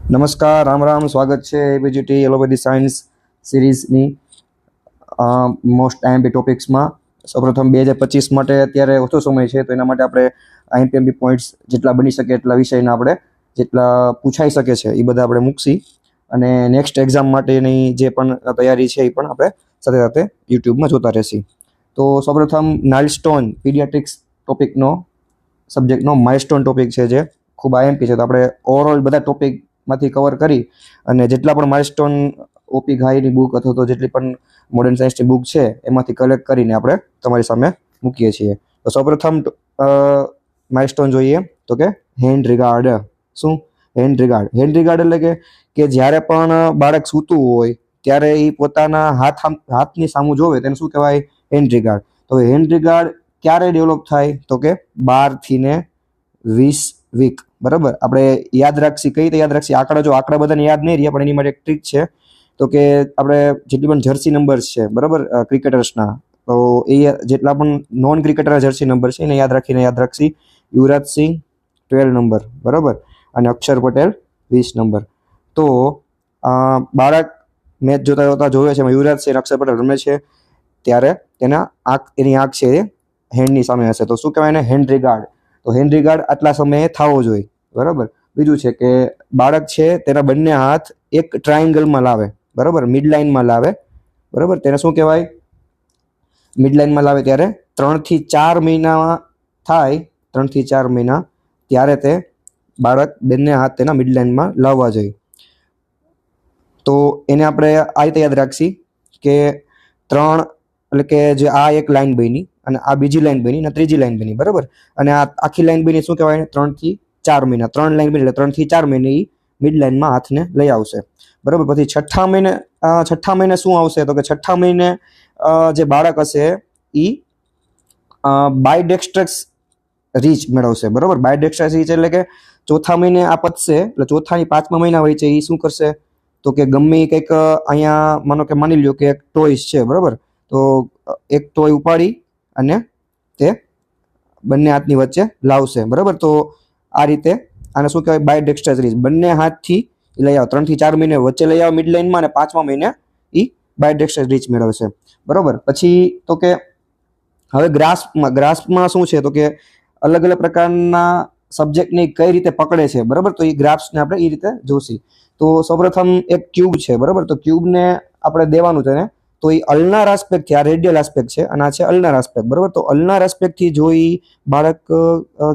નમસ્કાર, રામ રામ, સ્વાગત છે એબીજીટી એલોપેથી સાયન્સ સિરીઝની મોસ્ટ આઈએમપી ટોપિક્સમાં. સૌપ્રથમ 2025 માટે અત્યારે ઓછો સમય છે, તો એના માટે આપણે આઈએમપી પોઈન્ટ્સ જેટલા બની શકે એટલા વિષયના આપણે જેટલા પૂછાઈ શકે છે એ બધા આપણે મૂકશી, અને નેક્સ્ટ એક્ઝામ માટેની જે પણ તૈયારી છે એ પણ આપણે સાથે સાથે યુટ્યુબમાં જોતા રહેશી. તો સૌપ્રથમ માઇલસ્ટોન પીડિયાટ્રિક્સ ટોપિકનો સબ્જેક્ટનો માઇલસ્ટોન ટોપિક છે, જે ખૂબ આઈએમપી છે. તો આપણે ઓવરઓલ બધા ટોપિકમાંથી કવર કરી અને જેટલા પણ માઇલસ્ટોન ઓપી ઘાઈની બુક અથવા તો જેટલી પણ મોડર્ન સાયન્સની બુક છે એમાંથી કલેક્ટ કરીને આપણે તમારી સામે મૂકીએ છીએ. તો સૌપ્રથમ માઇલસ્ટોન જોઈએ તો કે હેન્ડ રિગાર્ડ. શું? Hand regard. હેન્ડ રિગાર્ડ એટલે કે જ્યારે પણ બાળક સૂતું હોય ત્યારે એ પોતાના હાથની સામું જોવે તેને શું કહેવાય? Hand regard. તો હેન્ડ રિગાર્ડ ક્યારે ડેવલપ થાય? તો કે 12 થી 20 વીક. બરાબર. આપણે યાદ રાખશી, કઈ રીતે યાદ રાખશી? આંકડા બધાને યાદ નહીં રહે, પણ એની માટે એક ટ્રીક છે. તો કે આપણે જેટલી પણ જર્સી નંબર્સ છે, બરાબર, ક્રિકેટર્સના, તો એ જેટલા પણ નોન ક્રિકેટરના જર્સી નંબર છે એને યાદ રાખશી. યુવરાજ સિંહ 12 નંબર, બરાબર, અને અક્ષર પટેલ 20 નંબર. તો બાળક મેચ જોતા જોવે છે, યુવરાજ સિંહ અક્ષર પટેલ રમે છે, ત્યારે એની આંખ છે એ હેન્ડની સામે હશે. તો શું કહેવાય એને? Hand regard. તો હેન્ડ રિગાર્ડ આટલા સમયે થવો જોઈએ, બરાબર. બીજું છે કે બાળક છે તેના બંને હાથ એક ટ્રાયંગલમાં લાવે, બરાબર, મિડ લાઇનમાં લાવે, બરાબર. તેને શું કહેવાય? મિડ લાઇનમાં લાવે ત્યારે 3 થી 4 મહિના થાય, 3 થી 4 મહિના, ત્યારે તે બાળક બંને હાથ તેના મિડ લાઇનમાં લાવવા જોઈએ. તો એને આપણે આ રીતે યાદ રાખશી કે 3 એટલે કે જે આ એક લાઈન બની અને આ બીજી લાઈન બની અને ત્રીજી લાઈન બની, બરાબર, અને આ આખી લાઈન બની શું કહેવાય? 3 થી 4 મહિના. 3 લાઈન બની એટલે 3 થી 4 મહિને એ મિડ લાઈનમાં હાથને લઈ આવશે, બરાબર. પછી છઠ્ઠા મહિને શું આવશે? તો કે છઠ્ઠા મહિને જે બાળક હશે એ બાયડેક્સ્ટ્રસ રીચ મેળવશે, બરાબર. બાયડેક્સ્ટ્રસ રીચ એટલે કે ચોથા મહિને આ પતશે એટલે ચોથાની 5મા મહિના હોય છે, એ શું કરશે? તો કે ગમે કંઈક અહીંયા માની લ્યો કે એક ટોયસ છે, બરાબર, તો એક ટોય ઉપાડી અને તે બંને હાથની વચ્ચે લાવશે, બરાબર. તો આ રીતે આને શું કહેવાય? બાયડેક્સ્ટ્રસ રીચ. બંને હાથથી લઈ આવો, 3 થી 4 મહિને વચ્ચે લઈ આવો મિડ લાઇનમાં, અને 5મા મહિને એ બાયડેક્સ્ટ્રસ રીચ મેળવશે, બરાબર. પછી તો કે હવે ગ્રાસ્પમાં શું છે? તો કે અલગ અલગ પ્રકારના સબ્જેક્ટને કઈ રીતે પકડે છે, બરાબર. તો એ ગ્રાફ્સને આપણે એ રીતે જોશી. તો સૌપ્રથમ એક ક્યુબ છે, બરાબર. તો ક્યુબને આપણે દેવાનું છે ને, તો એ અલ્નાર આસ્પેક્ટથી, આ રેડિયલ આસ્પેક્ટ છે અને આ છે અલ્નાર આસ્પેક્ટ, બરાબર. તો અલ્નાર આસ્પેક્ટથી જો એ બાળક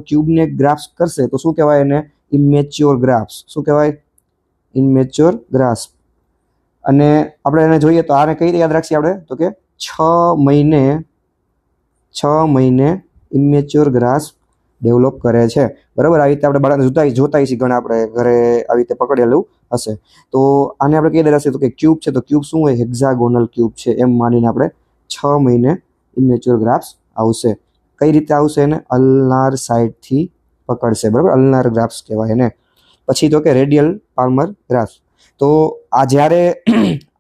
ક્યુબને ગ્રાફ્સ કરશે તો શું કહેવાય એને? ઇમેચ્યોર ગ્રાફ્સ. શું કહેવાય? ઇમેચ્યોર ગ્રાફ્સ. અને આપણે એને જોઈએ તો આને કઈ રીતે યાદ રાખીએ આપણે? તો કે 6 મહિને ઇમેચ્યોર ગ્રાફ્સ ડેવલપ કરે છે, બરાબર. આવી રીતે આપણે બાળકને જોતા છીએ ઘણા, આપણે ઘરે આવી રીતે પકડેલું હશે. તો આને આપણે કઈ રીતે હશે? તો કે ક્યુબ છે, તો ક્યુબ શું હોય? હેક્ઝાગોનલ ક્યુબ છે, એમ માનીને આપણે 6 મહિને ઇમેચ્યોર ગ્રાફ્સ આવશે. કઈ રીતે આવશે? એને અલ્નાર સાઇડથી પકડશે, બરાબર. અલ્નાર ગ્રાફ્સ કહેવાય એને. પછી તો કે રેડિયલ પાલ્મર ગ્રાફ્સ. તો આ જ્યારે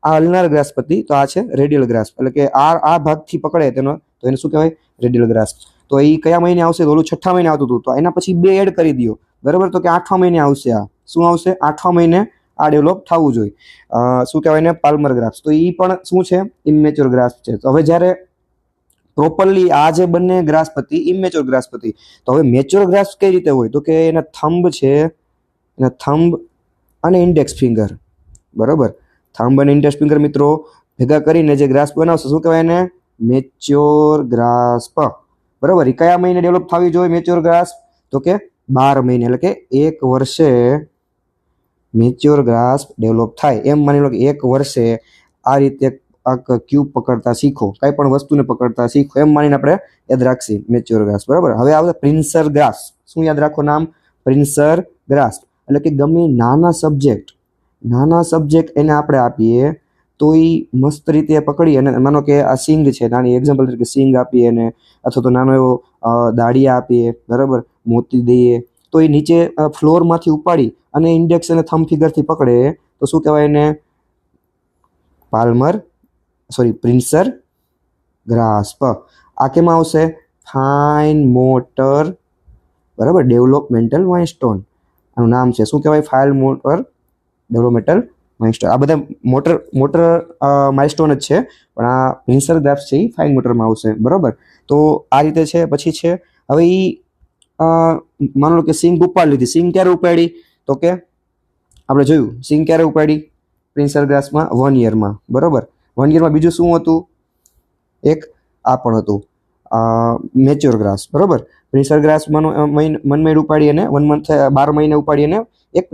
આ અલ્નાર ગ્રાફ્સ પતી, તો આ છે રેડિયલ ગ્રાફ્સ, એટલે કે આ ભાગથી પકડે તેનો, તો એને શું કહેવાય? Radial graphs. તો એ કયા મહિને આવશે? તો ઓલું છઠ્ઠા મહિને આવતું હતું, તો એના પછી 2 એડ કરી દો, બરાબર. તો કે 8મા મહિને આવશે. આ શું આવશે? 8મા મહિને આ ડેવલપ થવું જોઈએ. શું કહેવાય એને? Palmer graphs. તો એ પણ શું છે? ઇમેચ્યોર ગ્રાફ્સ છે. તો હવે જ્યારે પ્રોપરલી આ જે બંને ગ્રાફ્સ પતી, ઇમેચ્યોર ગ્રાફ્સ પતી, તો હવે મેચ્યોર ગ્રાફ્સ કઈ રીતે હોય? તો કે એના થંબ છે, એના થંબ અને ઇન્ડેક્સ ફિંગર, બરાબર. થંબ અને ઇન્ડેક્સ ફિંગર મિત્રો ભેગા કરીને જે ગ્રાફ્સ બનાવશે, શું કહેવાય એને? મેચ્યોર ગ્રાસ્પ, બરાબર. એ કયા મહિને ડેવલપ થવી જોઈએ મેચ્યોર ગ્રાસ્પ? તો કે 12 મહિને, એટલે કે 1 વર્ષે મેચ્યોર ગ્રાસ્પ ડેવલપ થાય. એમ માની લો કે 1 વર્ષે આ રીતે ક્યુબ પકડતા શીખો, કઈ પણ વસ્તુને પકડતા શીખો, એમ માનીને આપણે યાદ રાખશી મેચ્યોર ગ્રાસ્પ, બરાબર. હવે આવશે પ્રિન્સર ગ્રાસ્પ. શું યાદ રાખો નામ? પ્રિન્સર ગ્રાસ્પ. એટલે કે ગમે નાના સબ્જેક્ટ એને આપણે આપીએ તો એ મસ્ત રીતે પકડી, અને માનો કે આ સિંગ છે, નાની એક્ઝામ્પલ તરીકે સિંગ આપીએ એને, અથવા તો નાનો એવો દાળિયા આપીએ, બરાબર, મોતી દઈએ, તો એ નીચે ફ્લોરમાંથી ઉપાડી અને ઇન્ડેક્સ અને થંબ ફિગરથી પકડે તો શું કહેવાય એને? પ્રિન્સર ગ્રાસ્પ. આ કેમાં આવશે? ફાઇન મોટર, બરાબર, ડેવલપમેન્ટલ માઇલસ્ટોન આનું નામ છે. શું કહેવાય? Fine motor developmental milestone. આ બધા મોટર માઇલસ્ટોન જ છે, પણ આ પ્રિન્સર ગ્રાફ્સ છે એ ફાઇન મોટરમાં આવશે. બરોબર, તો આ રીતે છે. પછી છે હવે એ માનો લો કે સિંગ ઉપાડી લીધી. સિંગ ક્યારે ઉપાડી? તો કે આપણે જોયું સિંગ ક્યારે ઉપાડી પ્રિન્સર ગ્રાફ્સમાં 1 યરમાં. બરોબર, 1 યરમાં બીજું શું હતું? એક આ પણ હતું મેચ્યોર ગ્રાસ. બરોબર, પ્રિન્સર ગ્રાસ મન ઉપાડી અને 1 મંથ 12 મહિને ઉપાડી અને એક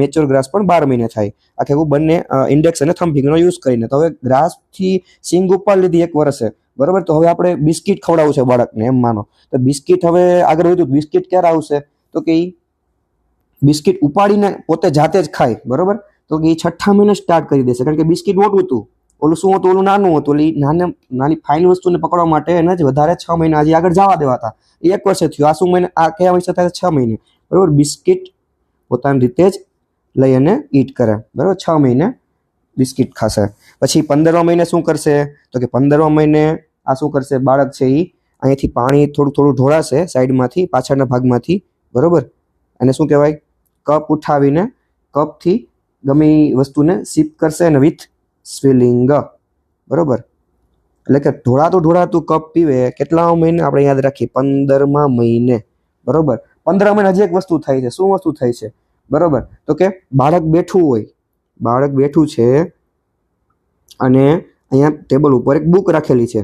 મેચ્યોર ગ્રાસ પણ 12 મહિને થાય. આખે એવું બંને ઇન્ડેક્સ અને થંબ ફિંગરનો યુઝ કરીને. તો હવે ગ્રાસથી સિંગ ઉપાડી લીધી 1 વર્ષે. બરોબર, તો હવે આપણે બિસ્કિટ ખવડાવવું છે બાળકને, એમ માનો તો બિસ્કિટ હવે આગળ વધ્યું. બિસ્કિટ ક્યારે આવશે? તો કે બિસ્કિટ ઉપાડીને પોતે જાતે જ ખાય. બરોબર, તો કે એ 6ઠ્ઠા મહિને સ્ટાર્ટ કરી દેશે, કારણ કે બિસ્કિટ મોટું હતું, ઓલું શું હતું? ઓલું નાનું હતું. એટલે નાની ફાઇન વસ્તુને પકડવા માટે એને જ વધારે 6 મહિના હજી આગળ જવા દેવા હતા. એ 1 વર્ષે થયું. આ શું મહિને? આ કયા વર્ષે થાય? 6 મહિને. બરોબર, બિસ્કિટ પોતાની રીતે જ લઈ અને ઈટ કરે. બરોબર, 6 મહિને બિસ્કિટ ખાશે. પછી 15મા મહિને શું કરશે? તો કે 15મા મહિને આ શું કરશે? બાળક છે એ અહીંયાથી પાણી થોડું થોડું ઢોળાશે સાઈડમાંથી, પાછળના ભાગમાંથી. બરોબર, અને શું કહેવાય? કપ ઉઠાવીને કપથી ગમે એ વસ્તુને સિપ કરશે અને વિથ સ્વિલિંગ. બરોબર, એટલે કે ઢોળાતું કપ પીવે. કેટલા મહિને? આપણે યાદ રાખીએ 15મા મહિને. બરોબર, 15મા મહિને હજી એક વસ્તુ થાય છે. શું વસ્તુ થાય છે? બરોબર, તો કે બાળક બેઠું હોય, બાળક બેઠું છે અને અહીંયા ટેબલ ઉપર એક બુક રાખેલી છે.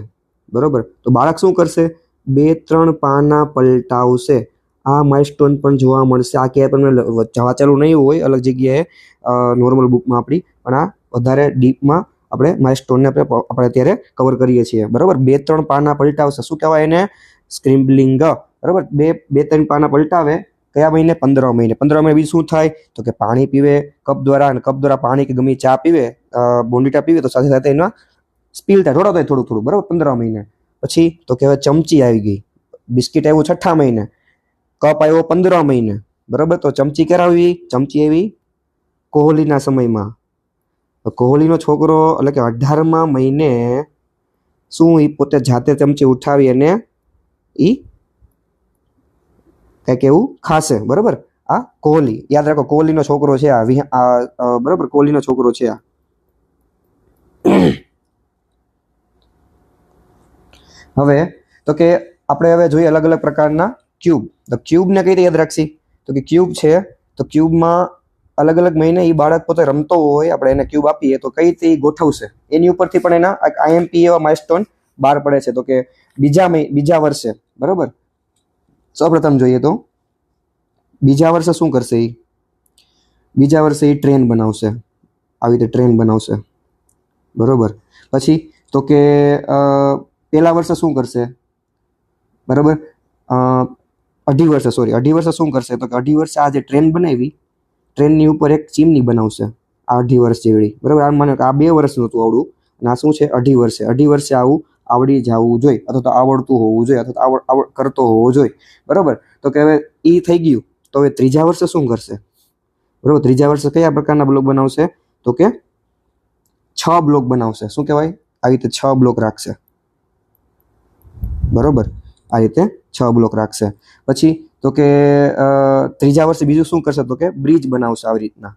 બરોબર, તો બાળક શું કરશે? 2-3 પાના પલટાવશે. આ માઇલસ્ટોન પણ જોવા મળશે. આ ક્યાંય પણ વાંચેલું નહીં હોય, અલગ જગ્યાએ નોર્મલ બુકમાં આપણી, પણ આ વધારે ડીપમાં આપણે માઇલસ્ટોનને આપણે અત્યારે કવર કરીએ છીએ. બરોબર, 2-3 પાના પલટાવશે. શું કહેવાય એને? સ્ક્રિમ્બલિંગ. બરોબર, 2-3 પાના પલટાવે. કયા મહિને? 15મા મહિને. 15મા મહિને બીજું શું થાય? તો કે પાણી પીવે કપ દ્વારા, અને કપ દ્વારા પાણી કે ગમે ચા પીવે, બોન્ડિટા પીવે, તો સાથે સાથે એના સ્પીલ થાય, ઢોળાતો થાય થોડું થોડું. બરોબર, 15મા મહિને. પછી તો કે હવે ચમચી આવી ગઈ. બિસ્કિટ આવ્યું 6ઠ્ઠા મહિને, કપ આવ્યો 15મા મહિને. બરોબર, તો ચમચી ક્યારે આવી? ચમચી આવી કોહલીના સમયમાં. કોહલીનો છોકરો એટલે કે 18મા મહિને શું એ પોતે જાતે ચમચી ઉઠાવી અને એ કંઈક એવું ખાશે. બરોબર, આ કોહલી, યાદ રાખો કોહલીનો છોકરો છે આ. બરોબર, કોહલીનો છોકરો છે આ. હવે તો કે આપણે હવે જોઈએ અલગ અલગ પ્રકારના ક્યુબ. તો ક્યુબને કઈ રીતે યાદ રાખશી? તો કે ક્યુબ છે, તો ક્યુબમાં અલગ અલગ મહિને એ બાળક પોતે રમતો હોય, આપણે એને ક્યુબ આપીએ તો કઈ રીતે ગોઠવશે એની ઉપરથી પણ એના આઈએમપી એવા માઇલસ્ટોન બહાર પડે છે. તો કે બીજા વર્ષે. બરોબર, સૌપ્રથમ જોઈએ તો બીજા વર્ષે શું કરશે? એ બીજા વર્ષે એ ટ્રેન બનાવશે. આવી રીતે ટ્રેન બનાવશે. બરોબર, પછી તો કે પહેલા વર્ષે શું કરશે? બરાબર, અઢી વર્ષે શું કરશે? તો કે અઢી વર્ષે આ જે ટ્રેન બનાવી, ટ્રેનની ઉપર એક ચીમની બનાવશે. આ 2.5 વર્ષ જેવડી. બરાબર, આમ માનો કે આ 2 વર્ષનું હતું આવડું, અને આ શું છે? 2.5 વર્ષે આવું આવડી જવું જોઈએ, અથવા તો આવડતું હોવું જોઈએ, અથવા તો કરતો હોવો જોઈએ. બરાબર, તો કે હવે એ થઈ ગયું. તો હવે ત્રીજા વર્ષે શું કરશે? બરાબર, ત્રીજા વર્ષે કયા પ્રકારના બ્લોક બનાવશે? તો કે 6 બ્લોક બનાવશે. શું કહેવાય? આવી રીતે 6 બ્લોક રાખશે. બરોબર, આ રીતે 6 બ્લોક રાખશે. પછી તો કે ત્રીજા વર્ષે બીજું શું કરશે? તો કે બ્રિજ બનાવશે. આવી રીતના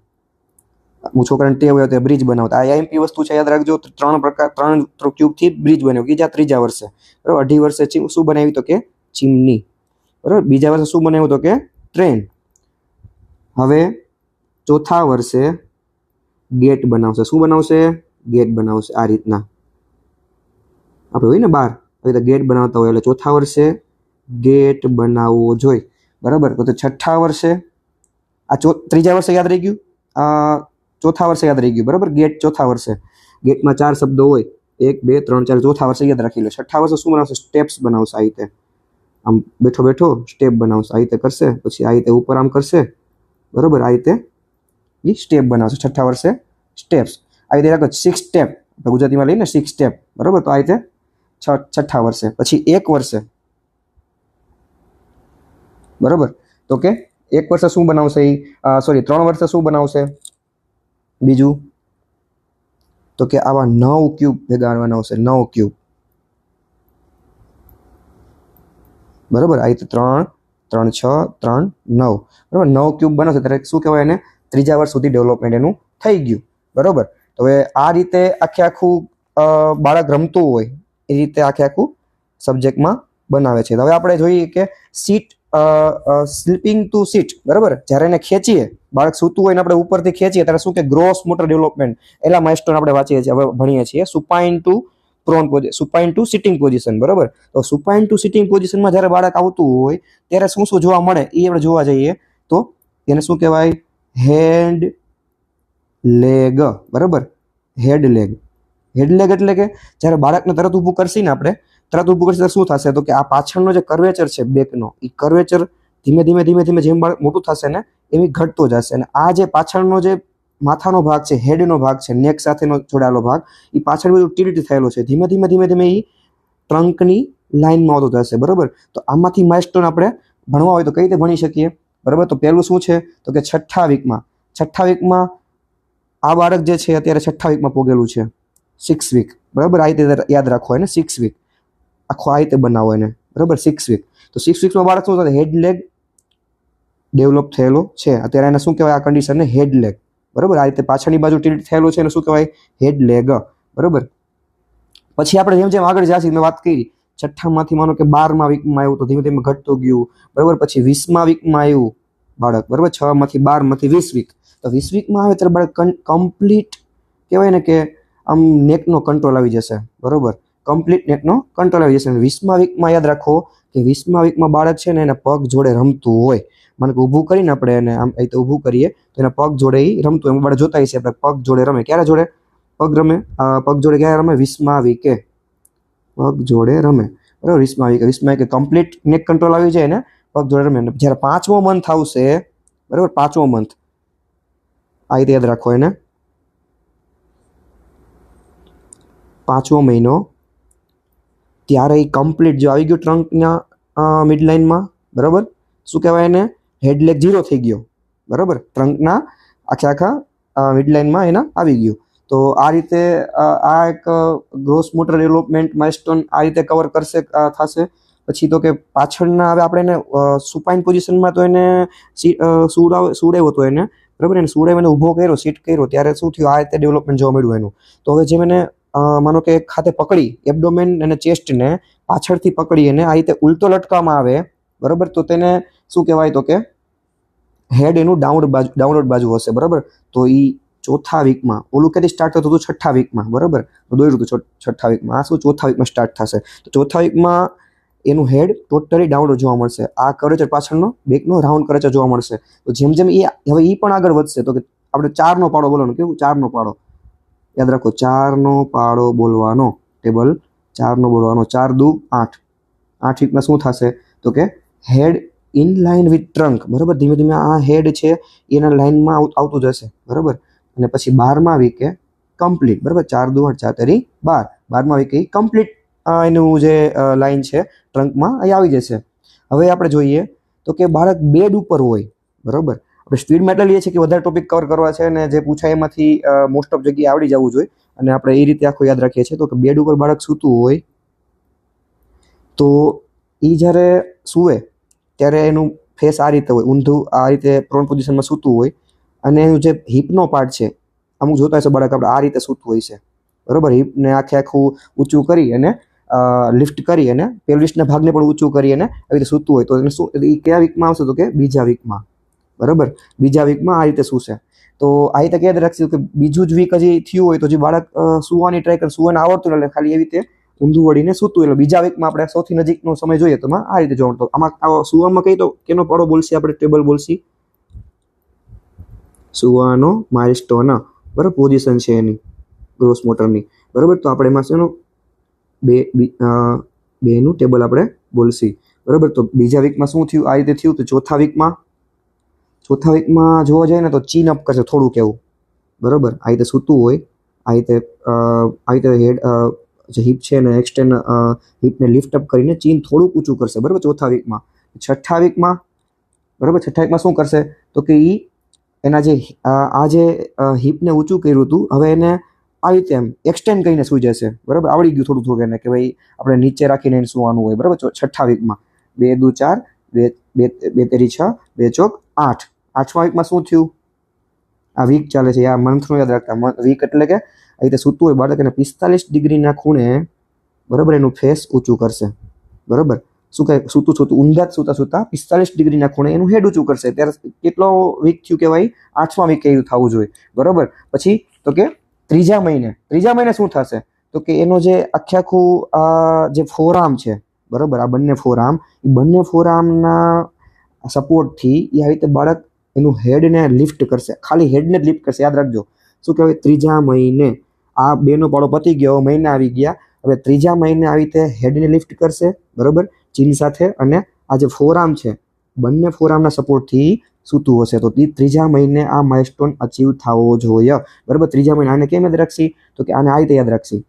હું છોકરાને ટેવ હોય તો બ્રિજ બનાવતા. આ આઈએમપી વસ્તુ છે, યાદ રાખજો. 3 ક્યુબથી બ્રિજ બનાવ્યું ત્રીજા વર્ષે. બરાબર, 2.5 વર્ષે શું બનાવી? તો કે ચીમની. બરાબર, બીજા વર્ષે શું બનાવ્યું? તો કે ટ્રેન. હવે ચોથા વર્ષે ગેટ બનાવશે. શું બનાવશે? ગેટ બનાવશે. આ રીતના આપણે હોય ને બહાર આવી રીતે ગેટ બનાવતા હોય, એટલે ચોથા વર્ષે ગેટ બનાવવો જોઈએ. બરાબર, તો છઠ્ઠા વર્ષે આ ત્રીજા વર્ષે યાદ રહી ગયું, ચોથા વર્ષે યાદ રહી ગયું. બરાબર, ગેટ ચોથા વર્ષે. ગેટમાં 4 શબ્દો હોય, 1 2 3 4. ચોથા વર્ષે યાદ રાખી લો. છઠ્ઠા વર્ષે શું બનાવશે? સ્ટેપ્સ બનાવશે. આ રીતે આમ બેઠો બેઠો સ્ટેપ બનાવશે. આ રીતે કરશે, પછી આ રીતે ઉપર આમ કરશે. બરાબર, આ રીતે એ સ્ટેપ બનાવશે. છઠ્ઠા વર્ષે સ્ટેપ્સ. આ રીતે રાખો 6 સ્ટેપ, ગુજરાતીમાં લઈને 6 સ્ટેપ. બરાબર, તો આ રીતે છઠ્ઠા વર્ષે. પછી 1 વર્ષે. બરાબર, તો કે 1 વર્ષે શું બનાવશે? 3 વર્ષે શું બનાવશે? બીજું તો કે આવા 9 ક્યુબ ભેગા બનાવશે. 9 ક્યુબ. બરાબર, આ રીતે 3 3 6 3 9. બરાબર, 9 ક્યુબ બનાવશે. ત્યારે શું કહેવાય એને? ત્રીજા વર્ષ સુધી ડેવલપમેન્ટ એનું થઈ ગયું, બરોબર. તો હવે આ રીતે આખું બાળક રમતું હોય એ રીતે આખું સબ્જેક્ટમાં બનાવે છે. હવે આપણે જોઈએ કે સીટ, સ્લીપિંગ ટુ સીટ, બરાબર. જ્યારે એને ખેંચીએ, બાળક સૂતું હોય ને આપણે ઉપરથી ખેંચીએ ત્યારે શું કે ગ્રોસ મોટર ડેવલપમેન્ટ, એલા માઇલસ્ટોન આપણે વાંચીએ છીએ, હવે ભણીએ છીએ. Supine to prone position, supine to sitting position, બરાબર. તો સુપાઇન ટુ સિટિંગ પોઝિશનમાં જ્યારે બાળક આવતું હોય ત્યારે શું શું જોવા મળે એ આપણે જોવા જઈએ તો એને શું કહેવાય? હેડ લેગ, બરાબર. હેડ લેગ. હેડ લેગ એટલે કે જ્યારે બાળકને તરત ઊભું કરશી ને આપણે, તરત ઊભું કરશે તો શું થશે? તો કે આ પાછળનો જે કર્વેચર છે બેકનો, એ કર્વેચર ધીમે ધીમે જેમ બાળક મોટું થશે ને એમ ઘટતો જશે. અને આ જે પાછળનો જે માથાનો ભાગ છે, હેડનો ભાગ છે, નેક સાથેનો જોડાયેલો ભાગ, એ પાછળ બધું ટિલ્ટ થયેલો છે. ધીમે ધીમે એ ટ્રંકની લાઇનમાં આવતો જશે, બરાબર. તો આમાંથી માઇલસ્ટોન આપણે ભણવા હોય તો કઈ રીતે ભણી શકીએ, બરાબર. તો પહેલું શું છે તો કે છઠ્ઠા વીકમાં આ બાળક જે છે અત્યારે છઠ્ઠા વીકમાં પોગેલું છે, 6 વીક, બરાબર. આ રીતે યાદ રાખો એને, 6 વીક આખો આ રીતે બનાવો એને, બરાબર. 6 વીક. તો 6 વીકમાં બાળક શું થશે? હેડ લેગ ડેવલપ થયેલો છે. અત્યારે એને શું કહેવાય? આ કન્ડિશનને હેડ લેગ, બરાબર. આ રીતે પાછળની બાજુ ટિલ્ટ થયેલો છે એને શું કહેવાય? હેડ લેગ, બરાબર. પછી આપણે જેમ જેમ આગળ જશે, મેં વાત કરી છઠ્ઠામાંથી માનો કે 12મા વીકમાં આવ્યું તો ધીમે ધીમે ઘટતું ગયું, બરાબર. પછી 20મા વીકમાં આવ્યું બાળક, બરાબર. 6 માંથી 12 માંથી 20 વીક. તો 20 વીકમાં આવે ત્યારે બાળક કમ્પ્લીટ કહેવાય ને કે આમ નેકનો કંટ્રોલ આવી જશે, બરાબર. કમ્પ્લીટ નેકનો કંટ્રોલ આવી જશે. 20મા વીકમાં યાદ રાખો કે 20મા વીકમાં બાળક છે ને એને પગ જોડે રમતું હોય, મને કે ઊભું કરીને આપણે એને આમ એ તો ઊભું કરીએ તો એના પગ જોડે એ રમતું હોય. બાળક જોતા હશે આપણે પગ જોડે રમે. ક્યારે જોડે? પગ જોડે ક્યારે રમે? 20મા વીકે પગ જોડે રમે, બરાબર. 20મા વીકે કમ્પ્લીટ નેક કંટ્રોલ આવી જાય ને પગ જોડે રમે. જ્યારે 5મો મંથ આવશે, બરાબર, 5મો મંથ, આ રીતે યાદ રાખો એને, 5મો મહિનો, ત્યારે એ કમ્પ્લીટ જો આવી ગયું ટ્રંકના મિડ લાઇનમાં, બરાબર. શું કહેવાય એને? હેડ લેગ 0 થઈ ગયો, બરાબર. ટ્રંકના આખા મિડ લાઇનમાં એના આવી ગયું. તો આ રીતે આ એક ગ્રોસ મોટર ડેવલપમેન્ટ માઇલસ્ટોન આ રીતે કવર થશે. પછી તો કે પાછળના હવે આપણે એને સુપાઇન પોઝિશનમાં તો એને સુડાવ્યો હતો એને, બરાબર. એને સુડાવીને ઊભો કર્યો, સીટ કર્યો, ત્યારે શું થયું? આ રીતે ડેવલપમેન્ટ જોવા મળ્યું એનું. તો હવે જેમ એને માનો કે એક હાથે પકડી એબડોમેન અને ચેસ્ટને પાછળથી પકડી અને આ રીતે ઉલટો લટકાવવામાં આવે, બરાબર. તો તેને શું કહેવાય? તો કે હેડ એનું ડાઉનવર્ડ બાજુ હશે, બરાબર. તો એ ચોથા વીકમાં, ઓલું ક્યાંથી સ્ટાર્ટ થતું હતું? છઠ્ઠા વીકમાં, બરાબર. તો દોર્યું હતું છઠ્ઠા વીકમાં. આ શું? ચોથા વીકમાં સ્ટાર્ટ થશે. તો ચોથા વીકમાં એનું હેડ ટોટલી ડાઉનવર્ડ જોવા મળશે. આ કર્વેચર પાછળનો બેકનો રાઉન્ડ કર્વેચર જોવા મળશે. તો જેમ જેમ હવે એ પણ આગળ વધશે તો કે આપણે 4નો પાડો બોલવાનો. કેવું? 4નો પાડો યાદ રાખો, 4નો પાડો બોલવાનો, ટેબલ 4નો બોલવાનો. 4 દુ 8. 8 વીકમાં શું થશે? તો કે હેડ ઇન લાઇન વિથ ટ્રંક, બરાબર. ધીમે ધીમે આ હેડ છે એના લાઇનમાં આવતું જશે, બરાબર. અને પછી 12મા વીકે કમ્પ્લીટ, બરાબર. 4 દુ 8, 4 તેરી 12. 12મા વીકે કમ્પ્લીટ એનું જે લાઇન છે ટ્રંકમાં એ આવી જશે. હવે આપણે જોઈએ તો કે બાળક બેડ ઉપર હોય, બરાબર. આપણે સ્પીડમાં એટલે લઈએ છીએ કે વધારે ટોપિક કવર કરવા છે અને જે પૂછાય એમાંથી મોસ્ટ ઓફ જગ્યાએ આવડી જવું જોઈએ, અને આપણે એ રીતે આખું યાદ રાખીએ છીએ. તો કે બેડ ઉપર બાળક સૂતું હોય તો એ જ્યારે સૂવે ત્યારે એનું ફેસ આ રીતે હોય, ઊંધું આ રીતે પ્રોન પોઝિશનમાં સૂતું હોય, અને એનું જે હિપનો પાર્ટ છે, અમુક જોતા હશે બાળક આપણે આ રીતે સૂતું હોય છે, બરાબર. હિપને આખું ઊંચું કરી અને લિફ્ટ કરી અને પેલ્વિસના ભાગને પણ ઊંચું કરી અને આવી રીતે સૂતું હોય. તો એને શું, એ કયા વીકમાં આવશે? તો કે બીજા વીકમાં, બરાબર. બીજા વીકમાં આ રીતે સૂશે. તો આ રીતે યાદ રાખશું કે બીજું જ વીક હજી થયું હોય તો જે બાળક સૂવાની ટ્રાય કરે, સુવાને આવડતું એટલે ખાલી એવી રીતે ઊંધું વળીને સૂતું. એટલે બીજા વીકમાં આપણે સૌથી નજીકનો સમય જોઈએ તો આ રીતે જોવાનું. તો આમાં સુવામાં કઈ તો કેનો પાડો બોલશે? આપણે ટેબલ બોલશી સુવાનો માઇલસ્ટોન, બરાબર. પોઝિશન છે એની ગ્રોસ મોટરની, બરાબર. તો આપણે એમાં શેનું બેનું ટેબલ આપણે બોલશી, બરાબર. તો બીજા વીકમાં શું થયું? આ રીતે થયું. તો ચોથા વીકમાં જોવા જાય ને તો ચીન અપ કરશે થોડુંક એવું, બરાબર. આ રીતે સૂતું હોય, આ રીતે હેડ જે હિપ છે ને એક્સટેન્ડ હિપને લિફ્ટ અપ કરીને ચીન થોડુંક ઊંચું કરશે, બરાબર. ચોથા વીકમાં. છઠ્ઠા વીકમાં, બરાબર. છઠ્ઠા વીકમાં શું કરશે? તો કે એના જે આ જે હિપને ઊંચું કર્યું હતું, હવે એને આ રીતે એમ એક્સટેન્ડ કરીને સૂઈ જશે, બરાબર. આવડી ગયું થોડું એને કે ભાઈ આપણે નીચે રાખીને એને સૂવાનું હોય, બરાબર. છઠ્ઠા વીકમાં 2 દુ 4, 2 તેરી 6, 2 ચોક 8. 8મા વીકમાં શું થયું? આ વીક ચાલે છે, આ મંથનું યાદ રાખતા. વીક એટલે કે આ રીતે સૂતું હોય બાળક એને 45 ડિગ્રીના ખૂણે, બરાબર, એનું ફેસ ઊંચું કરશે. બરાબર, શું કહે, સૂતું ઊંધા સૂતા 45 ડિગ્રીના ખૂણે એનું હેડ ઊંચું કરશે. ત્યારે કેટલો વીક થયું કહેવાય? 8મા વીક એવું થવું જોઈએ. બરાબર, પછી તો કે ત્રીજા મહિને શું થશે? તો કે એનો જે આખું આ જે ફોરઆર્મ છે, બરાબર, આ બંને ફોરઆર્મના સપોર્ટથી એ આવી રીતે બાળક એનું હેડને લિફ્ટ કરશે. ખાલી હેડને જ લિફ્ટ કરશે, યાદ રાખજો. શું કહેવાય? ત્રીજા મહિને. આ બેનો પાળો પતી ગયો, મહિના આવી ગયા. હવે ત્રીજા મહિને આવી રીતે હેડને લિફ્ટ કરશે, બરાબર, ચીન સાથે. અને આ જે ફોરઆર્મ છે, બંને ફોરઆર્મના સપોર્ટથી સૂતું હશે. તો ત્રીજા મહિને આ માઇલસ્ટોન અચીવ થવો જોઈએ. બરાબર, ત્રીજા મહિને આને કેમ યાદ રાખશી? તો કે આને આ રીતે યાદ રાખશી.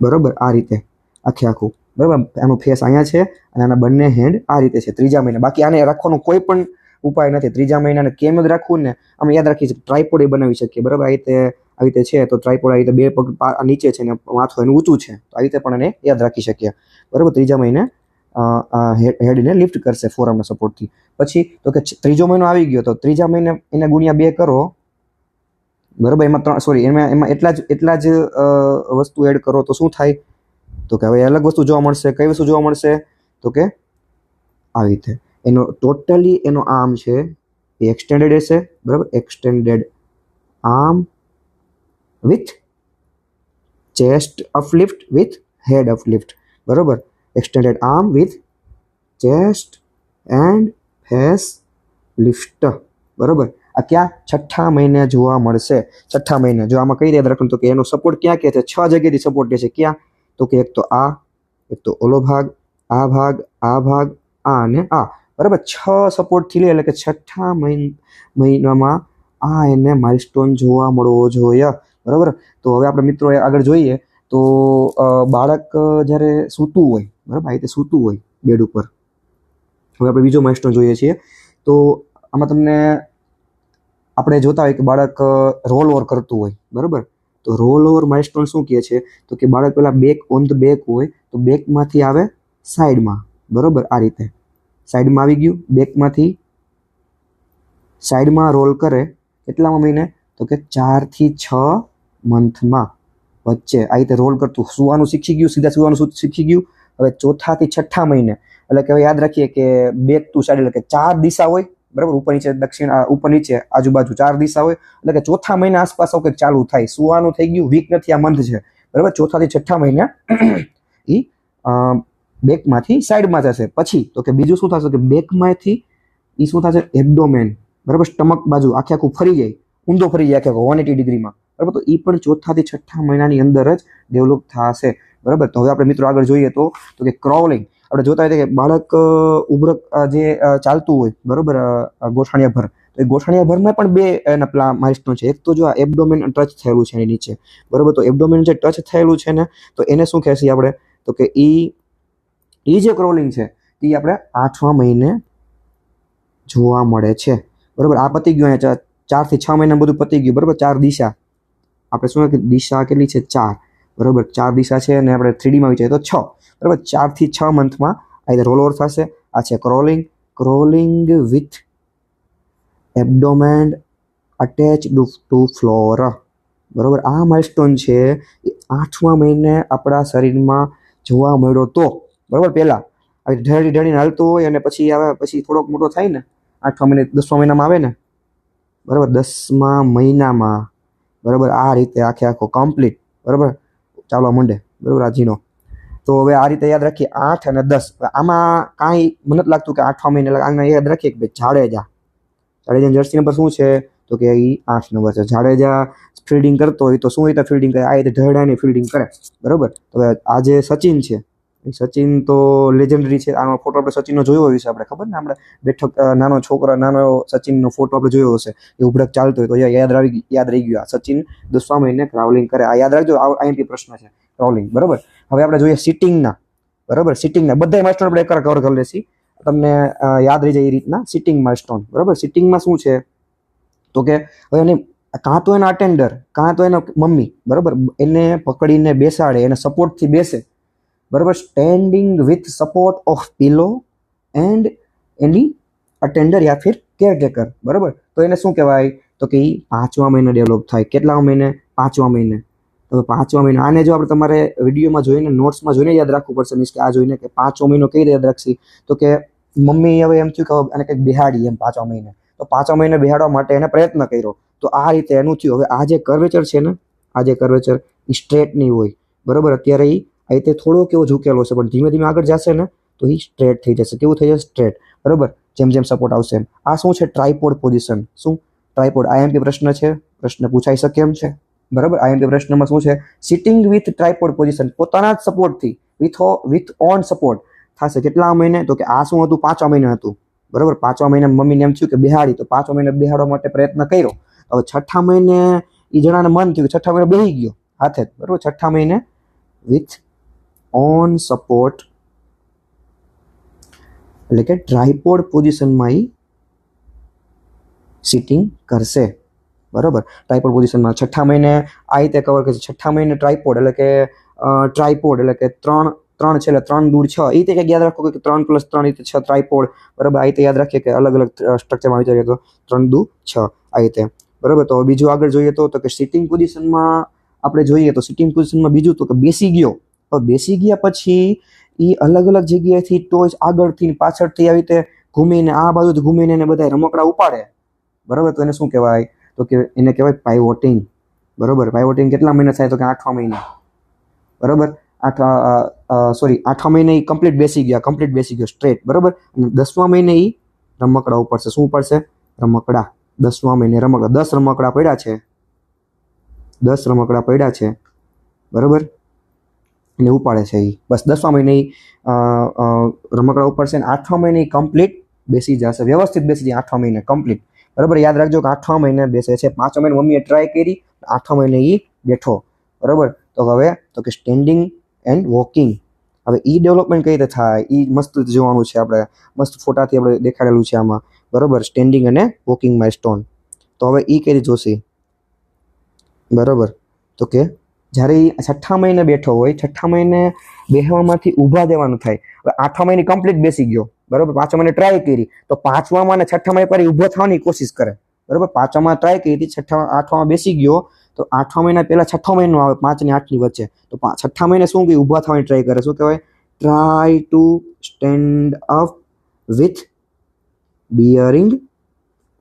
બરાબર, આ રીતે આખું. બરાબર, આનો ફેસ અહીંયા છે અને આના બંને હેન્ડ આ રીતે છે ત્રીજા મહિને. બાકી આને રાખવાનો કોઈ પણ ઉપાય નથી. ત્રીજા મહિનાને કેમ યાદ રાખવું ને, અમે યાદ રાખીએ છીએ. ટ્રાયપોડ બનાવી શકીએ. બરાબર, આવી રીતે છે તો ટ્રાયપોડ, આવી રીતે બે પગ નીચે છે ને માથું એનું ઊંચું છે, તો આવી રીતે પણ એને યાદ રાખી શકીએ. બરાબર, ત્રીજા મહિને હેડને લિફ્ટ કરશે ફોરઆર્મના સપોર્ટથી. પછી તો કે ત્રીજો મહિનો આવી ગયો, તો ત્રીજા મહિને એને ગુણ્યા 2 કરો. બરાબર, એમાં એટલા જ વસ્તુ એડ કરો તો શું થાય? તો કે હવે અલગ વસ્તુ જોવા મળશે. કઈ વસ્તુ જોવા મળશે? તો કે આવી રીતે એનો ટોટલી એનો આર્મ છે એ એક્સટેન્ડેડ હશે. બરાબર, extended arm with chest uplift with head uplift. બરાબર, extended arm with chest and face lift. બરાબર, આ ક્યાં? 6ઠ્ઠા મહિને જોવા મળશે. 6ઠ્ઠા મહિને. જો આમાં કઈ રીતે રાખવું? તો કે એનો સપોર્ટ ક્યાં કે છે? 6 જગ્યાએથી સપોર્ટ કે છે. ક્યાં? તો કે એક તો આ, એક તો ઓલો ભાગ, આ ભાગ, આ ભાગ, આ અને આ. બરાબર, 6 સપોર્ટથી લે એટલે કે 6ઠ્ઠા મહિનામાં આ એને માઇલસ્ટોન જોવા મળવો જોઈએ. બરાબર, તો હવે આપણે મિત્રો આગળ જોઈએ તો બાળક જ્યારે સૂતું હોય, બરાબર, આ રીતે સૂતું હોય બેડ ઉપર. હવે આપણે બીજો માઇલસ્ટોન જોઈએ છીએ. તો આમાં તમને આપણે જોતા હોય કે બાળક રોલ ઓવર કરતું હોય. બરાબર, તો રોલ ઓવર માઇલસ્ટોન શું કહે છે? તો કે બાળક પેલા બેક ઓન ધ બેક હોય, તો બેકમાંથી આવે સાઈડમાં. બરાબર, આ રીતે સાઈડમાં આવી ગયું. બેકમાંથી સાઈડમાં રોલ કરે કેટલામાં મહિને? તો કે 4 થી 6 મંથમાં વચ્ચે આ રીતે રોલ કરતું સુવાનું શીખી ગયું. સીધા સુવાનું શીખી ગયું. હવે 4થા થી 6ઠ્ઠા મહિને એટલે કે હવે યાદ રાખીએ કે બેક ટુ સાઈડ એટલે કે 4 દિશા હોય. બરાબર, ઉપર નીચે દક્ષિણ, ઉપર નીચે આજુબાજુ 4 દિશા હોય. એટલે કે ચોથા મહિના આસપાસ કંઈક ચાલુ થાય. સુવાનું થઈ ગયું. વીક નથી, આ મંથ છે. બરાબર, 4થા થી 6ઠ્ઠા મહિને એ બેકમાંથી સાઈડમાં જશે. પછી તો કે બીજું શું થશે? કે બેકમાંથી એ શું થશે? એબ્ડોમેન. બરાબર, સ્ટમક બાજુ આખું ફરી જાય, ઊંધો ફરી જાય આખો 180 ડિગ્રીમાં. બરાબર, તો એ પણ 4થા થી 6ઠ્ઠા મહિનાની અંદર જ ડેવલપ થશે. બરાબર, તો હવે આપણે મિત્રો આગળ જોઈએ તો કે ક્રોલિંગ. આપણે જોતા હોય કે બાળક ઉભરક જે ચાલતું હોય, બરાબર, ગોઠણિયા ભર, તો એ ગોઠણિયા ભરમાં પણ બે એના માઇલસ્ટોન છે. એક તો જો આ એબ્ડોમેન ટચ થયેલું છે એની નીચે. બરાબર, તો એબ્ડોમેન જે ટચ થયેલું છે ને, તો એને શું કહેશે આપણે? તો કે એ જે ક્રોલિંગ છે એ આપણે 8મા મહિને જોવા મળે છે. બરાબર, આ પતી ગયું. અહીંયા 4 થી 6 મહિના બધું પતી ગયું. બરાબર, 4 દિશા આપણે શું દિશા કેટલી છે? 4. બરાબર, 4 દિશા છે અને આપણે 3Dમાં વિચારીએ તો 6. બરાબર, 4 થી 6 મંથમાં આ રીતે રોલ ઓવર થશે. આ છે crawling with abdomen attached to floor. બરાબર, આ માઇલસ્ટોન છે એ 8મા મહિને આપણા શરીરમાં જોવા મળ્યો તો. બરાબર, પહેલા આવી ઢળીને હાલતો હોય અને પછી આવે, પછી થોડોક મોટો થાય ને 8મા મહિને 10મા મહિનામાં આવે ને. બરાબર, 10મા મહિનામાં, બરાબર, આ રીતે આખો કમ્પ્લીટ, બરાબર, ચાલવા માંડે. બરાબર, આ ઝીણો. તો હવે આ રીતે યાદ રાખીએ 8 અને 10. આમાં કાંઈ મને નથી લાગતું કે 8મા મહિને આને યાદ રાખીએ કે ભાઈ જાડેજા જર્સી નંબર શું છે? તો કે એ 8 નંબર છે. જાડેજા ફિલ્ડિંગ કરતો હોય તો શું રીતે ફિલ્ડિંગ કરે? આ રીતે ઢળાની ફિલ્ડિંગ કરે. બરાબર, તો હવે આ જે સચિન છે, સચિન તો લેજેન્ડરી છે. આનો ફોટો આપણે સચિનનો જોયો હશે. આપણે ખબર ને, આપણે બેઠક નાનો સચિનનો ફોટો આપણે જોયો હશે. એ ઉભરક ચાલતો હોય તો યાદ રહી ગયું. આ સચિન 10મા મહિને ક્રાઉલિંગ કરે. આ યાદ રાખજો, આઈએમપી પ્રશ્ન છે ક્રાઉલિંગ. બરાબર, હવે આપણે જોઈએ સિટિંગના. બરાબર, સિટિંગના બધા માઇલસ્ટોન આપણે એકવાર કવર કરી લેશી. તમને યાદ રહી જાય એ રીતના સિટિંગ માઇલસ્ટોન. બરાબર, સિટિંગમાં શું છે? તો કે હવે એને કાં તો એના અટેન્ડર, કાં તો એના મમ્મી, બરાબર, એને પકડીને બેસાડે, એને સપોર્ટથી બેસે. બરાબર, standing with support of pillow and any attender યા ફિર કેરટેકર. બરાબર, તો એને શું કહેવાય? તો કે એ 5મા મહિને ડેવલપ થાય. કેટલા મહિને? 5મા મહિને. તો 5મા મહિને આને જો આપણે તમારે વિડીયોમાં જોઈને નોટ્સમાં જોઈને યાદ રાખવું પડશે. મીન્સ કે આ જોઈને કે 5મો મહિનો કઈ રીતે યાદ રાખશી, તો કે મમ્મી હવે એમ થયું કે આને કંઈક બેહાડી એમ 5મા મહિને, તો 5મા મહિને બેહાડવા માટે એને પ્રયત્ન કર્યો, તો આ રીતે એનું થયું. હવે આ જે કર્વેચર છે ને, આ જે કર્વેચર એ સ્ટ્રેટ નહીં હોય, બરાબર. અત્યારે એ આ રીતે થોડો કેવો ઝૂકેલો છે, પણ ધીમે ધીમે આગળ જશે ને તો એ સ્ટ્રેટ થઈ જશે. કેવું થઈ જશે? સ્ટ્રેટ, બરાબર. જેમ જેમ સપોર્ટ આવશે એમ. આ શું છે? Tripod position. શું? ટ્રાયપોડ. આઈએમપી પ્રશ્ન છે, પ્રશ્ન પૂછાઈ શકે એમ છે, બરાબર. આઈએમપી પ્રશ્નમાં શું છે? Sitting with tripod position. પોતાના જ સપોર્ટથી વિથ ઓન સપોર્ટ થશે. કેટલા મહિને? તો કે આ શું હતું? 5મા મહિને હતું, બરાબર. 5મા મહિને મમ્મીને એમ થયું કે બેહાડી, તો 5મા મહિને બેહાડવા માટે પ્રયત્ન કર્યો. હવે 6ઠા મહિને એ જણાને મન થયું કે 6ઠા મહિને બેહી ગયો હાથે, બરાબર. 6ઠા મહિને વિથ ઓન સપોર્ટ એટલે કે ટ્રાયપોડ પોઝિશનમાં એ સિટિંગ કરશે, બરાબર. ટ્રાયપોડ પોઝિશનમાં 6ઠા મહિને આ રીતે કવર કરશે. 6ઠા મહિને ટ્રાયપોડ એટલે કે ટ્રાયપોડ એટલે કે 3 છે એટલે 3 દૂર 6. એ રીતે કંઈક યાદ રાખો કે 3 + 3 રીતે 6 ટ્રાયપોડ, બરાબર. આ રીતે યાદ રાખીએ કે અલગ અલગ સ્ટ્રક્ચરમાં વિચારીએ તો 3 દૂ 6 આ રીતે, બરાબર. તો બીજું આગળ જોઈએ તો કે સિટિંગ પોઝિશનમાં આપણે જોઈએ તો સિટિંગ પોઝિશનમાં બીજું તો કે બેસી ગયો. હવે બેસી ગયા પછી એ અલગ અલગ જગ્યાએથી ટોચ આગળથી પાછળથી આવી રીતે ઘૂમીને આ બાજુથી ઘૂમીને એને બધા રમકડા ઉપાડે, બરાબર. તો એને શું કહેવાય? તો કે એને કહેવાય પાઇવોટિંગ, બરાબર. પાઇવોટિંગ કેટલા મહિને થાય? તો કે 8મા મહિને, બરાબર. 8મા મહિને એ કમ્પ્લીટ બેસી ગયો સ્ટ્રેટ, બરાબર. અને 10મા મહિને એ રમકડા ઉપાડશે. શું ઉપાડશે? રમકડા. 10મા મહિને રમકડા. 10 રમકડા પડ્યા છે, 10 રમકડા પડ્યા છે, બરાબર. એને ઉપાડે છે એ. બસ 10મા મહિને રમકડા ઉપાડશે અને 8મા મહિને કમ્પ્લીટ બેસી જશે, વ્યવસ્થિત બેસી જાય 8મા મહિને કમ્પ્લીટ, બરાબર. યાદ રાખજો કે 8મા મહિને બેસે છે. 5મા મહિને મમ્મીએ ટ્રાય કરી, 8મા મહિને એ બેઠો, બરાબર. તો હવે તો કે સ્ટેન્ડિંગ એન્ડ વોકિંગ. હવે ઈ ડેવલપમેન્ટ કઈ રીતે થાય એ મસ્ત જોવાનું છે આપણે. મસ્ત ફોટાથી આપણે દેખાડેલું છે આમાં, બરાબર. સ્ટેન્ડિંગ અને વોકિંગ માઇલસ્ટોન. તો હવે એ કઈ રીતે જોશી, બરાબર. તો કે જ્યારે એ 6ઠા મહિને બેઠો હોય, 6ઠા મહિને બેહવામાંથી ઊભા દેવાનું થાય. હવે 8મા મહિને કમ્પ્લીટ બેસી ગયો, બરાબર. 5મા મહિને ટ્રાય કરી, તો 5મા અને 6ઠા મહિને પર ઊભો થવાની કોશિશ કરે, બરાબર. 5મા ટ્રાય કરી, 8મા બેસી ગયો, તો 8મા મહિના પહેલા 6ઠો મહિનો આવે, 5 અને 8ની વચ્ચે. તો 6ઠા મહિને શું કે ઊભા થવાની ટ્રાય કરે. શું કહેવાય? Try to stand up with bearing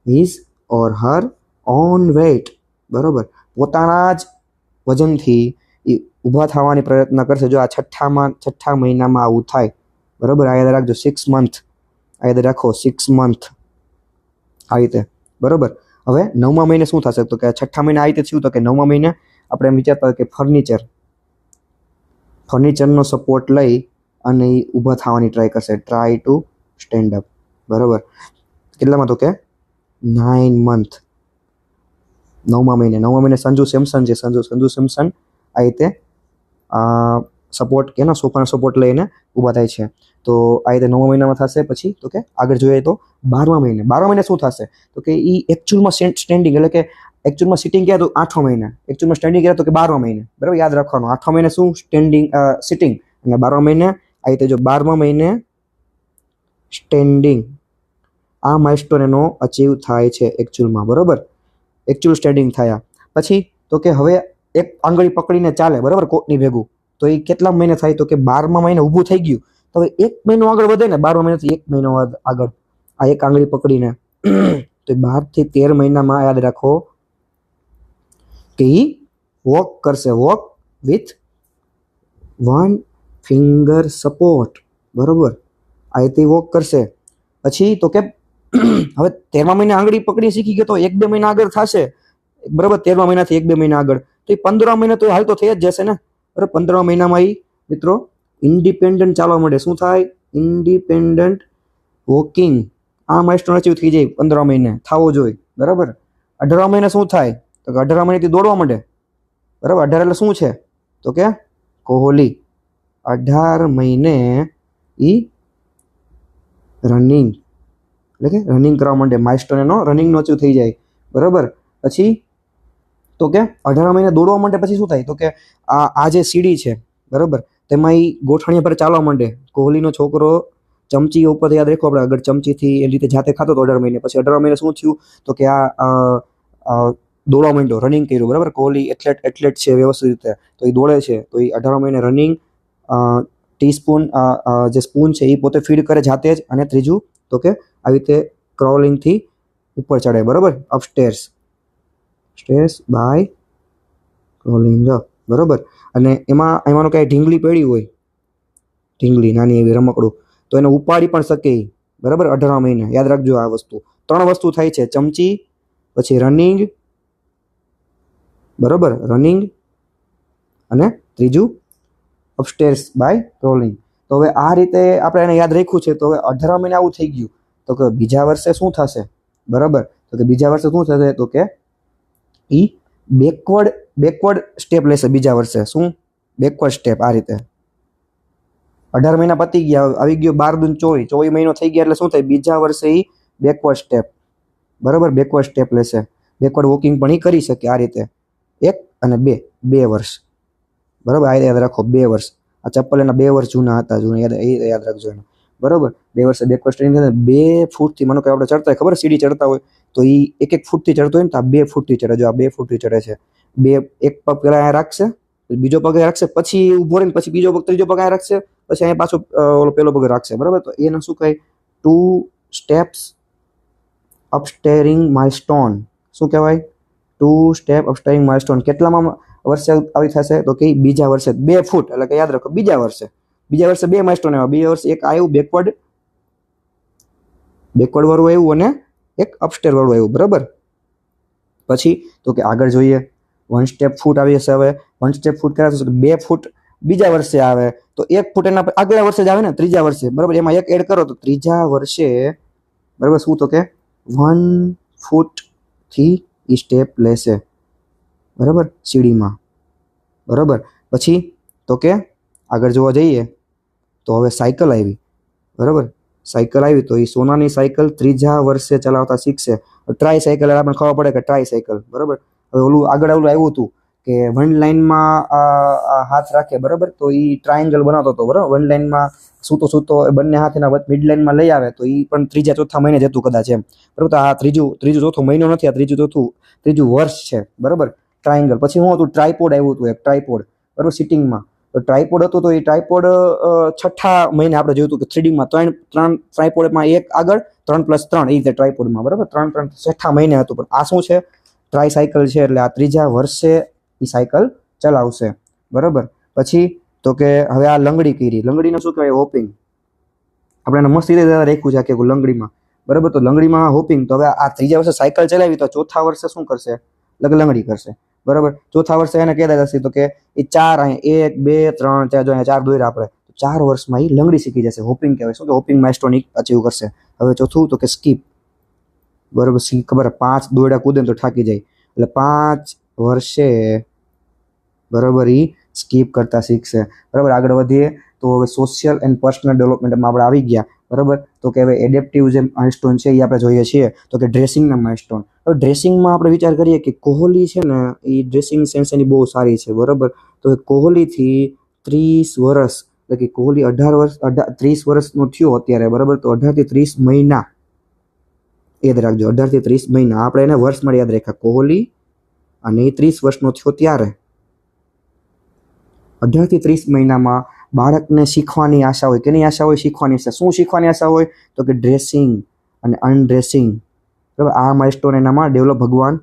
his or her own weight, બરાબર. પોતાના જ વજનથી એ ઊભા થવાની પ્રયત્ન કરશે. જો આ 6ઠા મહિનામાં આવું થાય, બરાબર. આ યાદ રાખજો. 6 મંથ આ યાદ રાખો, 6 મંથ આ રીતે, બરાબર. હવે 9મા મહિને શું થશે? તો કે 6ઠા મહિને આ રીતે થયું. તો કે 9મા મહિને આપણે એમ વિચારતા કે ફર્નિચરનો સપોર્ટ લઈ અને એ ઊભા થવાની ટ્રાય કરશે. ટ્રાય ટુ સ્ટેન્ડ અપ, બરાબર. કેટલામાં? તો કે 9 મંથ. 9મા મહિને સંજુ સેમસન છે, સંજુ સેમસન આ રીતે સપોર્ટ કે ના સોફાનો સપોર્ટ લઈને ઊભા થાય છે. તો આ રીતે 9મા મહિનામાં થશે. પછી તો કે આગળ જોઈએ તો 12મા મહિને શું થશે? તો કે એ એકચ્યુઅલમાં સ્ટેન્ડિંગ એટલે કે એકચ્યુઅલમાં સિટિંગ ક્યાં? તો 8મા મહિને. એકચ્યુઅલમાં સ્ટેન્ડિંગ ક્યાં? તો કે 12મા મહિને, બરાબર. યાદ રાખવાનું. 8મા મહિને શું? સ્ટેન્ડિંગ સિટિંગ, અને 12મા મહિને આ રીતે. જો 12મા મહિને સ્ટેન્ડિંગ, આ માઇલસ્ટોન એનો અચીવ થાય છે એકચ્યુઅલમાં, બરાબર. એકચ્યુઅલ સ્ટેન્ડિંગ થયા પછી તો કે હવે એક આંગળી પકડીને ચાલે, બરાબર, કોકની ભેગું. તો એ કેટલા મહિને થાય? તો કે 12મા મહિને ઊભું થઈ ગયું. તો હવે 1 મહિનો આગળ વધે ને, 12મા મહિનાથી 1 મહિનો આગળ આ એક આંગળી પકડીને. તો 12 થી 13 મહિનામાં યાદ રાખો કે એ વોક કરશે. વોક વિથ 1 ફિંગર સપોર્ટ, બરાબર. આ રીતે વોક કરશે. પછી તો કે હવે 13મા મહિને આંગળી પકડી શીખી ગયો, તો 1-2 મહિના આગળ થશે, બરાબર. 13મા મહિનાથી 1-2 મહિના આગળ. તો એ 15મા મહિને તો હાલ તો થઈ જ જશે ને, બરાબર. 15મા મહિનામાં એ મિત્રો ઇન્ડિપેન્ડન્ટ ચાલવા માંડે. શું થાય? Independent walking. આ માઇલસ્ટોન અચીવ થઈ જાય 15મા મહિને, થવો જોઈએ, બરાબર. 18મા મહિને શું થાય? તો કે 18મા મહિનેથી દોડવા માંડે, બરાબર. 18 એટલે શું છે? તો કે કોહલી. 18 મહિને એ રનિંગ એટલે કે રનિંગ કરવા માંડે. માઇલસ્ટોન એનો રનિંગનો અચીવ થઈ જાય, બરાબર. પછી તો કે 18મા મહિને દોડવા માંડે. પછી શું થાય? તો કે આ જે સીડી છે, બરાબર, તેમાં એ ગોઠણીયા પર ચાલવા માંડે. કોહલીનો છોકરો ચમચી ઉપર યાદ રાખો આપણે, આગળ ચમચીથી એ રીતે જાતે ખાતો હતો 18 મહિને. પછી 18મા મહિને શું થયું? તો કે આ દોડવા માંડ્યો, રનિંગ કર્યું, બરાબર. કોહલી એથ્લેટ છે વ્યવસ્થિત રીતે, તો એ દોડે છે, તો એ 18 મહિને રનિંગ, ટીસ્પૂન જે સ્પૂન છે એ પોતે ફીડ કરે જાતે જ. અને ત્રીજું તો કે આવી રીતે ક્રોલિંગથી ઉપર ચડે, બરાબર, સ્ટેર્સ બાય ક્રોલિંગ અપ, બરાબર. અને એમાંનું કાંઈ ઢીંગલી પડી હોય, ઢીંગલી નાની એવી રમકડું, તો એને ઉપાડી પણ શકે, બરાબર. 18 મહિને યાદ રાખજો આ વસ્તુ. 3 વસ્તુ થાય છે, ચમચી, પછી રનિંગ, બરાબર, રનિંગ, અને ત્રીજું અપસ્ટેર્સ બાય ક્રોલિંગ. તો હવે આ રીતે આપણે એને યાદ રાખ્યું છે. તો હવે 18 મહિને આવું થઈ ગયું, તો કે બીજા વર્ષે શું થશે, બરાબર. તો કે બીજા વર્ષે શું થશે, તો કે એ બેકવર્ડ સ્ટેપ લેશે બીજા વર્ષે. શું બેકવર્ડ સ્ટેપ? આ રીતે 18 મહિના પતી ગયા, આવી ગયો 12 દૂન 24 મહિનો થઈ ગયા, એટલે શું થાય, બીજા વર્ષે એ બેકવર્ડ સ્ટેપ, બરાબર, બેકવર્ડ સ્ટેપ લેશે. બેકવર્ડ વોકિંગ પણ એ કરી શકે આ રીતે. 1 અને 2 વર્ષ, બરાબર. આ યાદ રાખો, 2 વર્ષ. આ ચપ્પલ એના 2 વર્ષ જૂના હતા, યાદ રાખજો એને, બરાબર. 2 વર્ષે બેકવર્ડ સ્ટેપ 2 ફૂટથી, માનો કે આપણે ચડતા હોય, ખબર સીડી ચડતા હોય, તો એ 1 ફૂટથી ચડતો હોય ને, તો આ 2 ફૂટથી ચડે. જો આ 2 ફૂટથી ચડે છે. એક પગ પેલા અહીંયા રાખશે, બીજો પગ રાખશે, પછી ઉભો રહીને પછી બીજો પગ, ત્રીજો પગ અહીંયા રાખશે, પછી અહીંયા પાછો ઓલો પેલો પગ રાખશે, બરાબર. તો એને શું કહે, 2 સ્ટેપ્સ અપસ્ટેરિંગ માઇલસ્ટોન. શું કહેવાય? 2 સ્ટેપ અપસ્ટેરિંગ માઇલસ્ટોન. કેટલામાં વર્ષે આવી થશે, તો કે બીજા વર્ષે 2 ફૂટ, એટલે કે યાદ રાખો, બીજા વર્ષે 2 માઇલસ્ટોન આવ્યા. બીજા વર્ષે એક આવ્યું બેકવર્ડ વાળું આવ્યું, અને એક અપસ્ટેર વાળું આવ્યું, બરાબર. પછી તો કે આગળ જોઈએ, 1 સ્ટેપ ફૂટ આવી જશે. હવે 1 સ્ટેપ ફૂટ કર્યા તો 2 ફૂટ બીજા વર્ષે આવે, તો 1 ફૂટ એના આગલા વર્ષે જ આવે ને, ત્રીજા વર્ષે, બરાબર. એમાં 1 એડ કરો તો ત્રીજા વર્ષે, બરાબર, શું તો કે 1 ફૂટથી એ સ્ટેપ લેશે, બરાબર, સીડીમાં, બરાબર. પછી તો કે આગળ જોવા જઈએ તો હવે સાયકલ આવી, બરાબર. સાયકલ આવી તો એ સોનાની સાયકલ ત્રીજા વર્ષે ચલાવતા શીખશે. ટ્રાય સાયકલ આપણને ખબર પડે કે ટ્રાય સાયકલ, બરાબર. હવે ઓલું આગળ આવ્યું હતું કે 1 લાઇનમાં હાથ રાખે, બરાબર, તો એ ટ્રાયંગલ બનાવતો હતો, બરાબર. 1 લાઇનમાં સૂતો બંને હાથ એના મિડ લાઇનમાં લઈ આવે, તો એ પણ ત્રીજા ચોથા મહિને જતું કદાચ, એમ, બરાબર. તો આ ત્રીજો ચોથો મહિનો નથી, આ ત્રીજું વર્ષ છે, બરાબર, ટ્રાયંગલ. પછી શું હતું, ટ્રાયપોડ આવ્યું હતું, એક ટ્રાયપોડ, બરાબર, સિટિંગમાં. તો ટ્રાયપોડ હતું, તો એ ટ્રાયપોડ 6ઠા મહિને આપણે જોયું હતું કે 3Dમાં 3 ટ્રાયપોડમાં 1 આગળ, 3+3 એ રીતે ટ્રાયપોડમાં, બરાબર. 3 6ઠા મહિને હતું. પણ આ શું છે, ટ્રાય સાયકલ છે, એટલે આ ત્રીજા વર્ષે એ સાયકલ ચલાવશે, બરાબર. પછી તો કે હવે આ લંગડી કરી, લંગડીને શું કહેવાય, હોપિંગ. આપણે એને મસ્ત રીતે રાખ્યું છે કે લંગડીમાં, બરાબર. તો લંગડીમાં હોપિંગ. તો હવે આ ત્રીજા વર્ષે સાયકલ ચલાવી, તો ચોથા વર્ષે શું કરશે, લંગડી કરશે, બરાબર. ચોથા વર્ષે એને કહેતા હશે તો કે એ 4, અહીંયા 1 2 3 4, જો અહીંયા 4 દોર્યા આપણે, તો 4 વર્ષમાં એ લંગડી શીખી જશે. હોપિંગ કહેવાય. શું કે હોપિંગ માઇલસ્ટોન અચીવ કરશે. હવે ચોથું તો કે સ્કીપ, બરાબર. ખબર 5 દોડ્યા કૂદે તો થાકી જાય, એટલે 5 વર્ષે, બરાબર, એ સ્કીપ કરતા શીખશે, બરાબર. આગળ વધીએ તો હવે સોશિયલ એન્ડ પર્સનલ ડેવલપમેન્ટમાં આપણે આવી ગયા, બરાબર. તો કે હવે એડેપ્ટિવ જે માઇલસ્ટોન છે એ આપણે જોઈએ છીએ, તો કે ડ્રેસિંગના માઇલસ્ટોન. હવે ડ્રેસિંગમાં આપણે વિચાર કરીએ કે કોહલી છે ને, એ ડ્રેસિંગ સેન્સ એની બહુ સારી છે, બરાબર. તો કોહલીથી 30 વર્ષ, એટલે કે કોહલી 30 વર્ષનો થયો અત્યારે, બરાબર. તો 18 થી 30 મહિના યાદ રાખજો, 18 થી 30 મહિના. આપણે એને વર્ષમાં યાદ રાખ્યા, કોહલી અને એ 30 વર્ષનો થયો ત્યારે 18 થી 30 મહિનામાં બાળકને શીખવાની આશા હોય. કેની આશા હોય? શીખવાની આશા. શું શીખવાની આશા હોય? તો કે ડ્રેસિંગ અને અનડ્રેસિંગ, બરાબર. આ માઇલસ્ટોન એનામાં ડેવલપ ભગવાન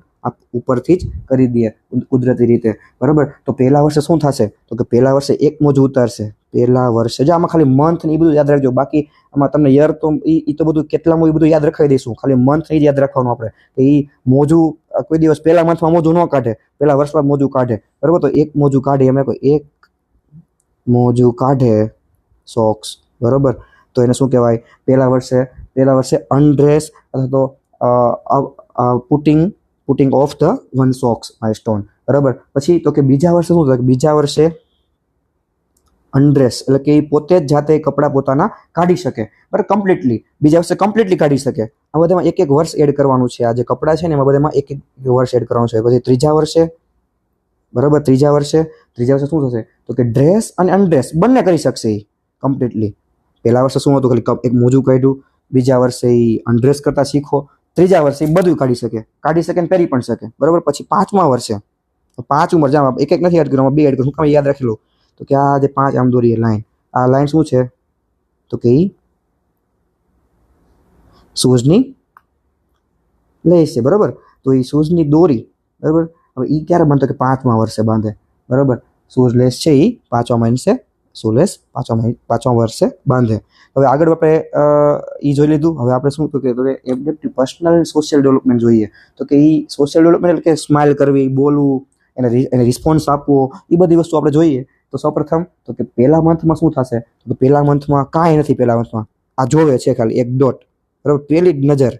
ઉપરથી જ કરી દે કુદરતી રીતે, બરાબર. તો પહેલા વર્ષે શું થશે, તો કે પહેલા વર્ષે 1 મોજું ઉતારશે. પહેલા વર્ષે જો આમાં ખાલી મંથ ને એ બધું યાદ રાખજો, બાકી આમાં તમને યર તો એ તો બધું કેટલામાં એ બધું યાદ રખાવી દઈશું. ખાલી મંથ જ યાદ રાખવાનું આપણે, કે એ મોજું કોઈ દિવસ પહેલા મંથમાં મોજું ન કાઢે, પહેલા વર્ષમાં મોજું કાઢે, બરાબર. તો 1 મોજું કાઢે, એમ કોઈ 1 મોજું કાઢે સોક્સ, બરાબર. તો એને શું કહેવાય, પહેલા વર્ષે અનડ્રેસ અથવા તો putting of the 1 socks milestone, બરાબર. પછી તો કે બીજા વર્ષે શું થાય, બીજા વર્ષે અનડ્રેસ, એટલે કે એ પોતે જ જાતે કપડાં પોતાના કાઢી શકે, બરાબર, કમ્પ્લીટલી. બીજા વર્ષે કમ્પ્લીટલી કાઢી શકે. આ બધામાં 1 વર્ષ એડ કરવાનું છે. આ જે કપડાં છે ને એમાં બધામાં 1 વર્ષ એડ કરવાનું છે. પછી ત્રીજા વર્ષે, બરાબર, ત્રીજા વર્ષે શું થશે, તો કે ડ્રેસ અને અનડ્રેસ બંને કરી શકશે એ કમ્પ્લીટલી. પહેલા વર્ષે શું હતું, ખાલી 1 મોજું કાઢ્યું. બીજા વર્ષે એ અનડ્રેસ કરતા શીખો. ત્રીજા વર્ષે એ બધું કાઢી શકે ને પહેરી પણ શકે, બરાબર. પછી 5મા વર્ષે, 5 ઉંમર, જામ એક એક નથી એડ કર્યું, 2 એડ કર્યું, હું કામ યાદ રાખી લો. તો કે આ જે 5 આમ દોરી લાઈન, આ લાઈન શું છે? તો કે એ શૂઝની લેસ છે, બરાબર. તો એ શૂઝની દોરી, બરાબર. હવે એ ક્યારે બાંધતો? કે 5મા વર્ષે બાંધે, બરાબર. શૂઝ લેસ છે એ 5મા વર્ષે, શૂ લેસ 5મા વર્ષે બાંધે. હવે આગળ આપણે એ જોઈ લીધું. હવે આપણે શું તો કે એડેપ્ટિવ પર્સનલ સોશિયલ ડેવલપમેન્ટ જોઈએ. તો કે એ સોશિયલ ડેવલપમેન્ટ એટલે કે સ્માઇલ કરવી, બોલવું, એને રિસ્પોન્સ આપવો, એ બધી વસ્તુ આપણે જોઈએ. તો સૌપ્રથમ તો કે પહેલા મંથમાં શું થશે? તો પહેલા મંથમાં કાંઈ નથી. પહેલા મંથમાં આ જોવે છે ખાલી એક ડોટ, બરાબર. પહેલી જ નજર,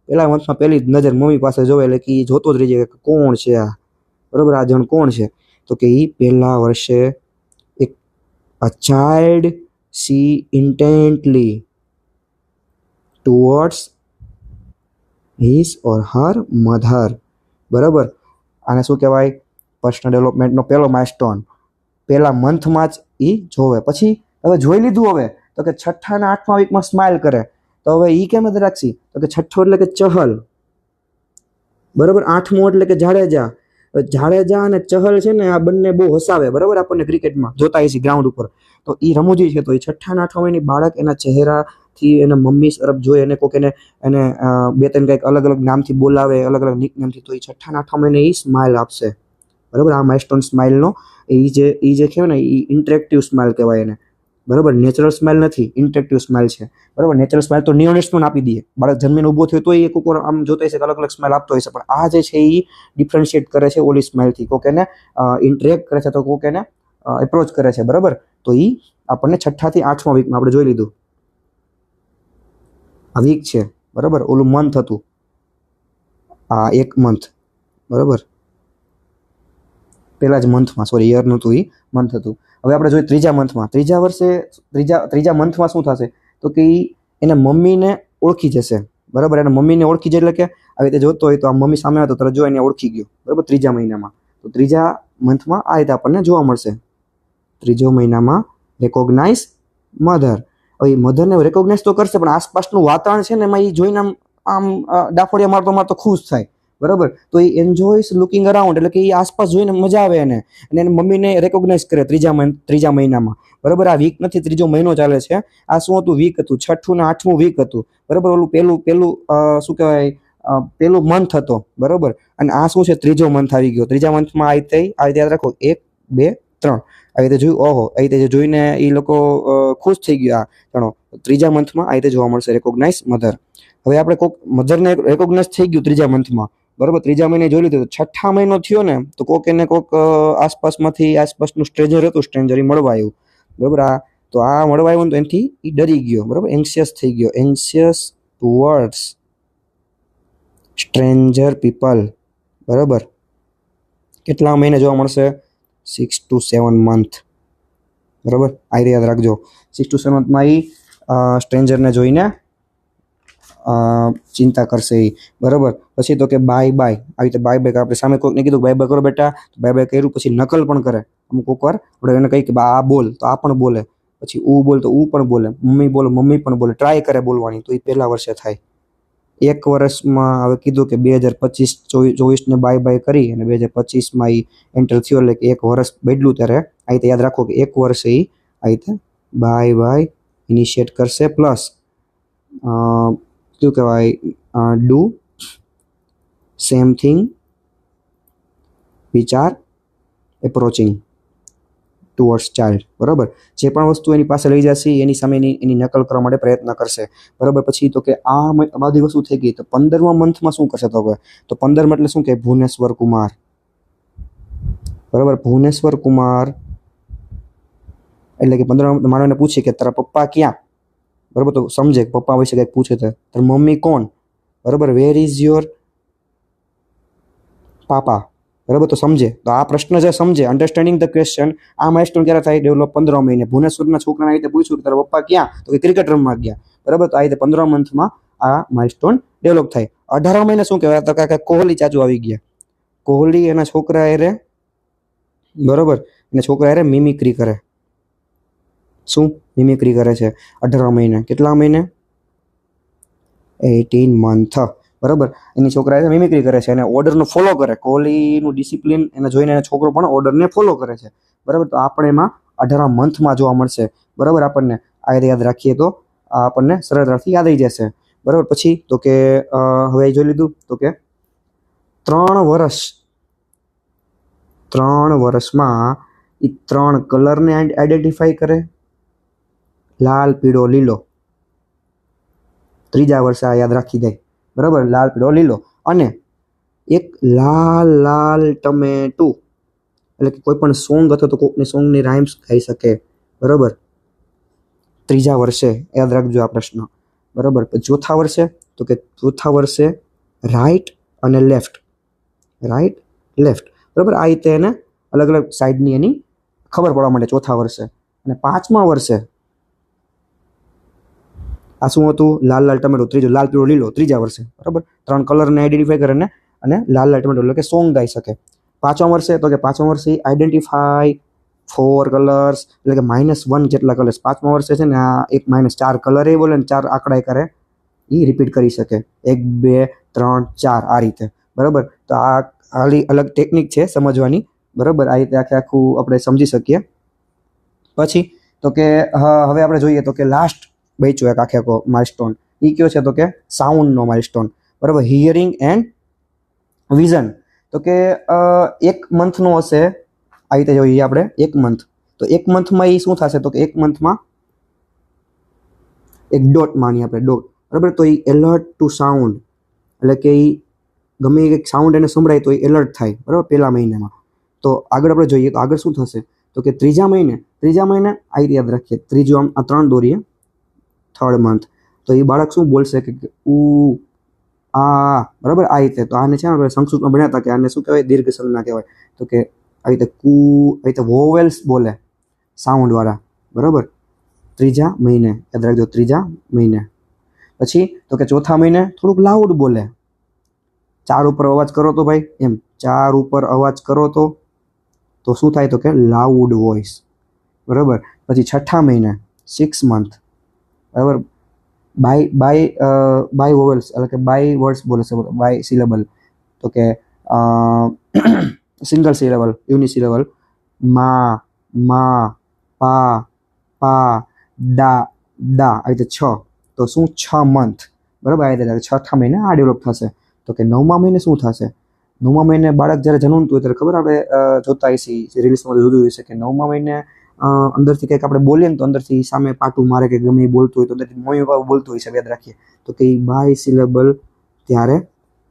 પહેલા મંથમાં પહેલી જ નજર મમ્મી પાસે જોવે એટલે કે એ જોતો જ રહી જાય કે કોણ છે આ, બરાબર. આ જણ કોણ છે? તો કે એ પહેલા વર્ષે એક a child see intently towards his or her mother, બરાબર. આને શું કહેવાય? પર્સનલ ડેવલપમેન્ટનો પહેલો માઇલસ્ટોન. પહેલા મંથમાં જ એ જોવે. પછી હવે જોઈ લીધું. હવે તો કે 6થા અને 8મા વીકમાં સ્માઇલ કરે. તો હવે એ કેમ જ રાખશી? તો કે 6થો એટલે કે ચહલ, બરાબર. 8મો એટલે કે જાડેજા. જાડેજા અને ચહલ છે ને, આ બંને બહુ હસાવે, બરાબર. આપણને ક્રિકેટમાં જોતા હશે ગ્રાઉન્ડ ઉપર. તો એ રમૂજી છે. તો એ 6થા અને 8મા મહિની બાળક એના ચહેરાથી એના મમ્મી તરફ જોઈએ, એને કોક એને 2-3 કંઈક અલગ અલગ નામથી બોલાવે, અલગ અલગ નિકનેમથી. તો એ 6થા અને 8મા મહિને એ સ્માઇલ આપશે, બરાબર. આ માઇલસ્ટોન સ્માઇલનો એ જે કહેવાય ને, એ ઇન્ટરેક્ટિવ સ્માઇલ કહેવાય એને, બરાબર. નેચરલ સ્માઇલ નથી, ઇન્ટરેક્ટિવ સ્માઇલ છે, બરાબર. નેચરલ સ્માઇલ તો નિયોનેટ્સ પણ આપી દઈએ. બાળક જન્મીને ઊભો થયો તો એ એક ઉપર આમ જોતા હશે કે અલગ અલગ સ્માઇલ આપતો હશે. પણ આ જે છે એ ડિફરન્શિએટ કરે છે ઓલી સ્માઇલથી. કોક એને ઇન્ટરેક્ટ કરે છે, તો કોક એને એપ્રોચ કરે છે, બરાબર. તો એ આપણને 6થાથી 8મા વીકમાં આપણે જોઈ લીધું. આ વીક છે, બરાબર. ઓલું મંથ હતું, આ એક મંથ, બરાબર. પહેલા જ મંથમાં, સોરી યર નહોતું, એ મંથ હતું. હવે આપણે જોઈએ ત્રીજા મંથમાં. ત્રીજા મંથમાં શું થશે? તો કે એને મમ્મીને ઓળખી જશે, બરાબર. એને મમ્મીને ઓળખી જાય એટલે કે આવી રીતે જોતો હોય તો આ મમ્મી સામે હતો તરત જો એને ઓળખી ગયો, બરાબર. ત્રીજા મહિનામાં. તો ત્રીજા મંથમાં આ રીતે આપણને જોવા મળશે. ત્રીજો મહિનામાં રેકોગ્નાઇઝ મધર. હવે મધરને રેકોગ્નાઇઝ તો કરશે, પણ આસપાસનું વાતાવરણ છે ને એમાં એ જોઈને આમ ડાફોડિયા મારતો ખુશ થાય, બરાબર. તો એ એન્જોયસ લુકિંગ અરાઉન્ડ, એટલે કે એ આસપાસ જોઈને મજા આવે એને, અને એને મમ્મીને રેકોગ્નાઇઝ કરે ત્રીજા મહિનામાં, બરાબર. આ વીક નથી, ત્રીજો મહિનો ચાલે છે. આ શું હતું? વીક હતું. 6થું ને 8મું વીક હતું, બરાબર. ઓલું પેલું શું કહેવાય? પેલું મંથ હતો, બરાબર. અને આ શું છે? ત્રીજો મંથ આવી ગયો. ત્રીજા મંથમાં આ રીતે યાદ રાખો, 1 2 3 આવી રીતે જોયું. ઓહો, આવી રીતે જોઈને એ લોકો ખુશ થઈ ગયા. જાણો, ત્રીજા મંથમાં આ રીતે જોવા મળશે રેકોગ્નાઇઝ મધર. હવે આપણે કોક મધરને રેકોગ્નાઇઝ થઈ ગયું ત્રીજા મંથમાં, બરાબર. ત્રીજા મહિને જોઈ લીધું. 6થા મહિનો થયો ને, તો કોક આસપાસનું સ્ટ્રેન્જર હતું, સ્ટ્રેન્જર એ મળવા આવ્યું, બરાબર. તો આ મળવા આવ્યું ને, તો એનાથી એ ડરી ગયો, બરાબર. એન્શિયસ થઈ ગયો, એન્શિયસ ટુવર્ડ્સ સ્ટ્રેન્જર પીપલ, બરાબર. કેટલા મહિને જોવા મળશે? 6 to 7 મંથ, બરાબર. આ યાદ રાખજો. 6 to 7 મંથમાં એ સ્ટ્રેન્જરને જોઈને ચિંતા કરશે એ, બરાબર. પછી તો કે બાય બાય, આવી રીતે બાય બાય. આપણે સામે કોઈકને કીધું બાય બાય કરો બેટા, બાય બાય કર્યું. પછી નકલ પણ કરે. અમુક વાર આપણે એને કહીએ કે આ બોલ, તો આ પણ બોલે. પછી ઉ બોલ, તો ઉ પણ બોલે. મમ્મી બોલો, મમ્મી પણ બોલે. ટ્રાય કરે બોલવાની. તો એ પહેલા વર્ષે થાય. 1 વર્ષમાં હવે કીધું કે 2025-24ને બાય બાય કરી, અને 2025માં એ એન્ટર થયો, એટલે કે 1 વર્ષ બદલ્યું. ત્યારે આ રીતે યાદ રાખો કે 1 વર્ષે એ આ રીતે બાય બાય ઇનિશિએટ કરશે. પ્લસ શું કહેવાય? Do same thing which are approaching towards child, બરાબર. જે પણ વસ્તુ એની પાસે લઈ જશે એની સામે એની નકલ કરવા માટે પ્રયત્ન કરશે, બરાબર. પછી તો કે આ બધી વસ્તુ થઈ ગઈ. તો 15મા મંથમાં શું કરશે? તો 15માં એટલે શું કે ભુવનેશ્વર કુમાર, બરાબર. ભુવનેશ્વર કુમાર એટલે કે 15 માનવને પૂછે કે તારા પપ્પા ક્યાં, બરાબર. તો સમજે પપ્પા વિશે કંઈક પૂછે તો તારી મમ્મી કોણ, બરાબર. વેર ઇઝ યોર પાપા, બરાબર. તો સમજે. તો આ પ્રશ્ન જે સમજે, અન્ડરસ્ટેન્ડિંગ ધ ક્વેશ્ચન, આ માઇલસ્ટોન ક્યારે થાય? ડેવલપ 15 મહિને. ભુવનેશ્વરના છોકરાને રીતે પૂછ્યું કે તારા પપ્પા ક્યાં? તો કે ક્રિકેટ રમવા ગયા, બરાબર. તો આ રીતે 15 મંથમાં આ માઇલસ્ટોન ડેવલપ થાય. 18 મહિને શું કહેવાય? તો કે કોહલી ચાચુ આવી ગયા. કોહલી એના છોકરા એરે, બરાબર. એના છોકરા એરે મિમિક્રી કરે. શું મિમિક્રી કરે છે? 18 મહિને. કેટલા મહિને? 18 મંથ, બરાબર. એની છોકરા મિમિક્રી કરે છે અને ઓર્ડરનું ફોલો કરે, કોહલીનું ડિસિપ્લિન એને જોઈને એનો છોકરો પણ ઓર્ડરને ફોલો કરે છે. બરાબર. તો આપણે એમાં 18મા મંથમાં જોવા મળશે. બરાબર. આપણને આ યાદ રાખીએ તો આ આપણને સરળતાથી યાદ આવી જશે. બરાબર. પછી તો કે હવે જોઈ લીધું તો કે 3 વર્ષમાં એ 3 કલરને આઈડેન્ટિફાઈ કરે, લાલ, પીળો, લીલો. ત્રીજા વર્ષે આ યાદ રાખી જાય. બરાબર. લાલ, પીળો, લીલો. અને એક લાલ લાલ ટમેટું, એટલે કે કોઈ પણ સોંગ અથવા તો કોઈકની સોંગની રાઇમ્સ ગાઈ શકે. બરાબર. ત્રીજા વર્ષે યાદ રાખજો આ પ્રશ્ન. બરાબર. ચોથા વર્ષે તો કે ચોથા વર્ષે રાઈટ અને લેફ્ટ, રાઈટ, લેફ્ટ. બરાબર. આ રીતે એને અલગ અલગ સાઈડની એની ખબર પડવા માંડે ચોથા વર્ષે. અને 5મા વર્ષે આ શું હતું? લાલ લાલ ટમેટો. ત્રીજો લાલ, પીળો, લીલો ત્રીજા વર્ષે. બરાબર. 3 કલરને આઈડેન્ટિફાઈ કરે અને લાલ લાલ ટમેટો એટલે કે સોંગ ગાઈ શકે. 5મા વર્ષે તો કે 5મા વર્ષે આઈડેન્ટિફાઈ 4 કલર્સ, એટલે કે -1 જેટલા કલર્સ. 5મા વર્ષે છે ને આ એક -4 કલર એ બોલે ને 4 આંકડા કરે એ રિપીટ કરી શકે. 1 2 3 4 આ રીતે. બરાબર. તો આ ખાલી અલગ ટેકનિક છે સમજવાની. બરાબર. આ રીતે આખું આપણે સમજી શકીએ. પછી તો કે હવે આપણે જોઈએ તો કે લાસ્ટ બચ્યો એક આખો માઇલસ્ટોન. એ કયો છે તો કે સાઉન્ડનો માઇલસ્ટોન. બરાબર. Hearing and vision. તો કે 1 મંથનો હશે. આ રીતે જોઈએ આપણે 1 મંથ. તો 1 મંથમાં એ શું થશે તો કે 1 મંથમાં એક ડોટ માની આપણે ડોટ. બરાબર. તો એ એલર્ટ ટુ સાઉન્ડ, એટલે કે એ ગમે એક સાઉન્ડ એને સંભળાય તો એ એલર્ટ થાય. બરાબર. પહેલા મહિનામાં. તો આગળ આપણે જોઈએ તો આગળ શું થશે તો કે ત્રીજા મહિને આ રીતે યાદ રાખીએ. ત્રીજો આમ આ 3 દોરીએ, 3rd મંથ. તો એ બાળક શું બોલશે કે ઉ આ. બરાબર. આ રીતે. તો આને છે ને આપણે સંસ્કૃતમાં ભણ્યા હતા કે આને શું કહેવાય? દીર્ઘ સંજ્ઞા કહેવાય. તો કે આવી રીતે આવી રીતે વોવેલ્સ બોલે સાઉન્ડવાળા. બરાબર. ત્રીજા મહિને યાદ રાખજો. ત્રીજા મહિને. પછી તો કે ચોથા મહિને થોડુંક લાઉડ બોલે. 4 ઉપર અવાજ કરો તો ભાઈ, એમ 4 ઉપર અવાજ કરો તો શું થાય તો કે લાઉડ વોઇસ. બરાબર. પછી 6ઠા મહિને 6 મંથ. બરાબર. બાય વોવેલ્સ, એટલે કે બાય વર્ડ્સ બોલે છે. By syllable. તો કે સિંગલ સિલેબલ, યુનિસિલેબલ. મા, પા, દા. આ રીતે 6. તો શું 6 મંથ. બરાબર. આ રીતે 6ઠા મહિને આ ડેવલપ થશે. તો કે 9મા મહિને શું થશે? 9મા મહિને બાળક જ્યારે જન્મતું હોય ત્યારે ખબર આપણે જોતા હશે રીલ્સમાં જોયું હશે કે 9મા મહિને અંદરથી કંઈક આપણે બોલીએ ને તો અંદરથી સામે પાટું મારે કે ગમે એ બોલતું હોય તો અંદરથી મમ્મી પપ્પા બોલતું હોય છે. યાદ રાખીએ તો કે એ બાય સિલેબલ ત્યારે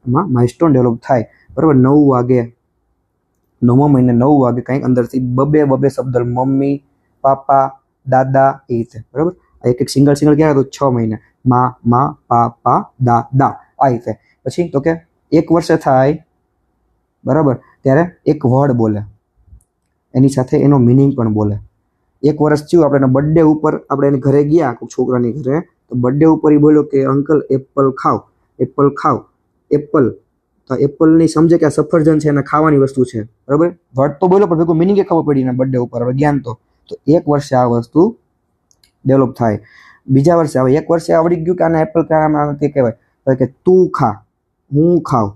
એમાં માઇલસ્ટોન ડેવલપ થાય. બરાબર. 9 વાગે, 9મા મહિને 9 વાગે કંઈક અંદરથી બબે શબ્દ મમ્મી, પાપા, દાદા એ રીતે. બરાબર. એક સિંગલ ક્યારે તો 6 મહિને મા, પા, દા આ રીતે. પછી તો કે 1 વર્ષે થાય. બરાબર. ત્યારે એક વર્ડ બોલે, એની સાથે એનો મિનિંગ પણ બોલે. 1 વર્ષ થયું આપણે બર્થડે ઉપર આપણે એની ઘરે ગયા છોકરાની ઘરે, તો બર્થડે ઉપર એ બોલ્યો કે અંકલ એપલ ખાવ. એપલ. તો એપલની સમજે કે આ સફરજન છે અને ખાવાની વસ્તુ છે. બરાબર. વર્ડ તો બોલ્યો પણ ભેગું મિનિંગ એ ખબર પડી ને બર્થડે ઉપર હવે જ્ઞાન તો 1 વર્ષે આ વસ્તુ ડેવલપ થાય. બીજા વર્ષે હવે 1 વર્ષે આવડી ગયું કે આને એપલ તે કહેવાય કે તું ખા, હું ખાવ.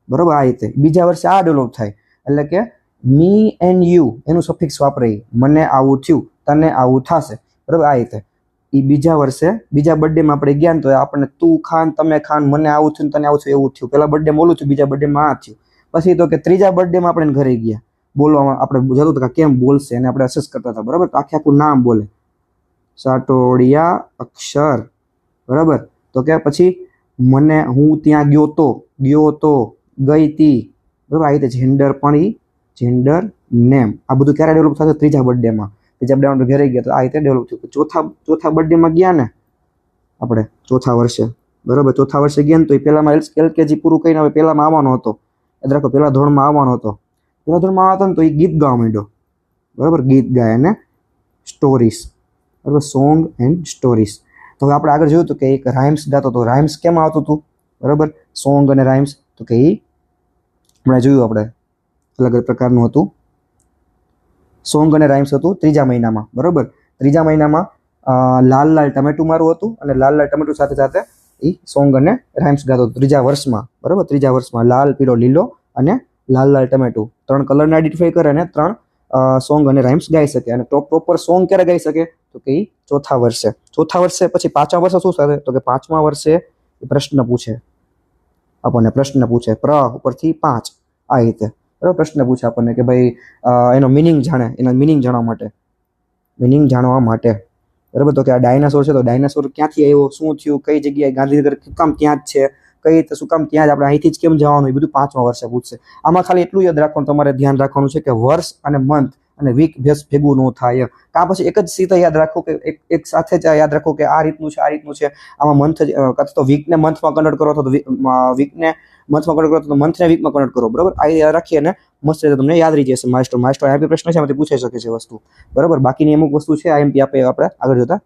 બરાબર. આ રીતે બીજા વર્ષે આ ડેવલપ થાય. એટલે કે મી એન્ડ યુ એનું સફિક્સ વાપરે. મને આવું થયું, તને આવું થશે. બરાબર. આ રીતે એ બીજા વર્ષે બીજા બર્થડેમાં આપણે ગયા તો આપણને તું ખાન, તમે ખાન, મને આવું થયું, તને આવું થયું, એવું થયું. પહેલા બર્થડેમાં ઓલું થયું, બીજા બર્થડેમાં આ થયું. પછી તો કે ત્રીજા બર્થડેમાં આપણે ઘરે ગયા, બોલવામાં આપણે જતું હતું કે કેમ બોલશે એને આપણે અસેસ કરતા હતા. બરાબર. તો આખું નામ બોલે, સાટોડિયા અક્ષર. બરાબર. તો કે પછી મને, હું ત્યાં ગયો તો, ગઈ તી. બરાબર. આ રીતે જેન્ડર પણ જેન્ડર, નેમ આ બધું ક્યારે ડેવલપ થશે? ત્રીજા બર્થડેમાં. ત્રીજા બર્થડે ઘરે ગયા તો આ રીતે ડેવલપ થયું. ચોથા બર્થડેમાં ગયા ને આપણે ચોથા વર્ષે. બરાબર. ચોથા વર્ષે ગયા ને તો એ પહેલામાં LKG પૂરું કરીને હવે પહેલામાં આવવાનો હતો. યાદ રાખો, પહેલા ધોરણમાં આવવાનો હતો. ને તો એ ગીત ગાવા માંડ્યો. બરાબર. ગીત ગાય અને સ્ટોરીઝ. બરાબર. Song and stories. તો હવે આપણે આગળ જોયું તો કે એક રાઇમ્સ ગાતો હતો. રાઇમ્સ કેમ આવતું હતું? બરાબર. સોંગ અને રાઇમ્સ. તો કે એ હમણાં જોયું આપણે અલગ અલગ પ્રકારનું હતું. સોંગ અને રાઇમ્સ હતું ત્રીજા મહિનામાં. બરાબર. ત્રીજા મહિનામાં લાલ લાલ ટમેટું મારું હતું અને લાલ લાલ ટમેટું સાથે એ સોંગ અને રાઇમ્સ ગાતો હતો ત્રીજા વર્ષમાં, બરાબર. ત્રીજા વર્ષમાં લાલ, પીળો, લીલો અને લાલ લાલ ટમેટું 3 કલરને આઈડેન્ટિફાઈ કરે અને 3 સોંગ અને રાઇમ્સ ગાઈ શકે. અને પ્રોપર સોંગ ક્યારે ગાઈ શકે? તો કે એ ચોથા વર્ષે. ચોથા વર્ષે પછી 5મા વર્ષે શું થશે? તો કે 5મા વર્ષે એ પ્રશ્ન પૂછે આપણને, પ્રશ્ન પૂછે ઉપરથી 5 આ રીતે, બરાબર. પ્રશ્ન પૂછે આપણને કે ભાઈ એનો મિનિંગ જાણે, એના મિનિંગ જાણવા માટે, બરાબર. તો કે આ ડાયનાસોર છે, તો ડાયનાસોર ક્યાંથી આવ્યો, શું થયું, કઈ જગ્યાએ, ગાંધીનગર શું કામ ત્યાં જ છે, કઈ રીતે, શું કામ ત્યાં જ, આપણે અહીંથી જ કેમ જવાનું, એ બધું 5મા વર્ષે પૂછશે. આમાં ખાલી એટલું યાદ રાખવાનું, તમારે ધ્યાન રાખવાનું છે કે વર્ષ અને મંથ અને વીક ભેગું ન થાય. કાં પછી એક જ સીધા યાદ રાખો કે એક સાથે જ યાદ રાખો કે આ રીતનું છે, આ રીતનું છે. આમાં મંથ કાં તો વીકને મંથમાં કન્વર્ટ કરો, અથવા તો વીકને મંથમાં કન્વર્ટ કરો, તો મંથને વીકમાં કન્વર્ટ કરો, બરાબર. આ યાદ રાખીએ ને મસ્ત રીતે તમને યાદ રહી જશે. માસ્ટર આઈએમપી પ્રશ્ન છે, એમાંથી પૂછાઈ શકે છે વસ્તુ, બરાબર. બાકીની અમુક વસ્તુ છે આઈએમપી આપણે આગળ જતા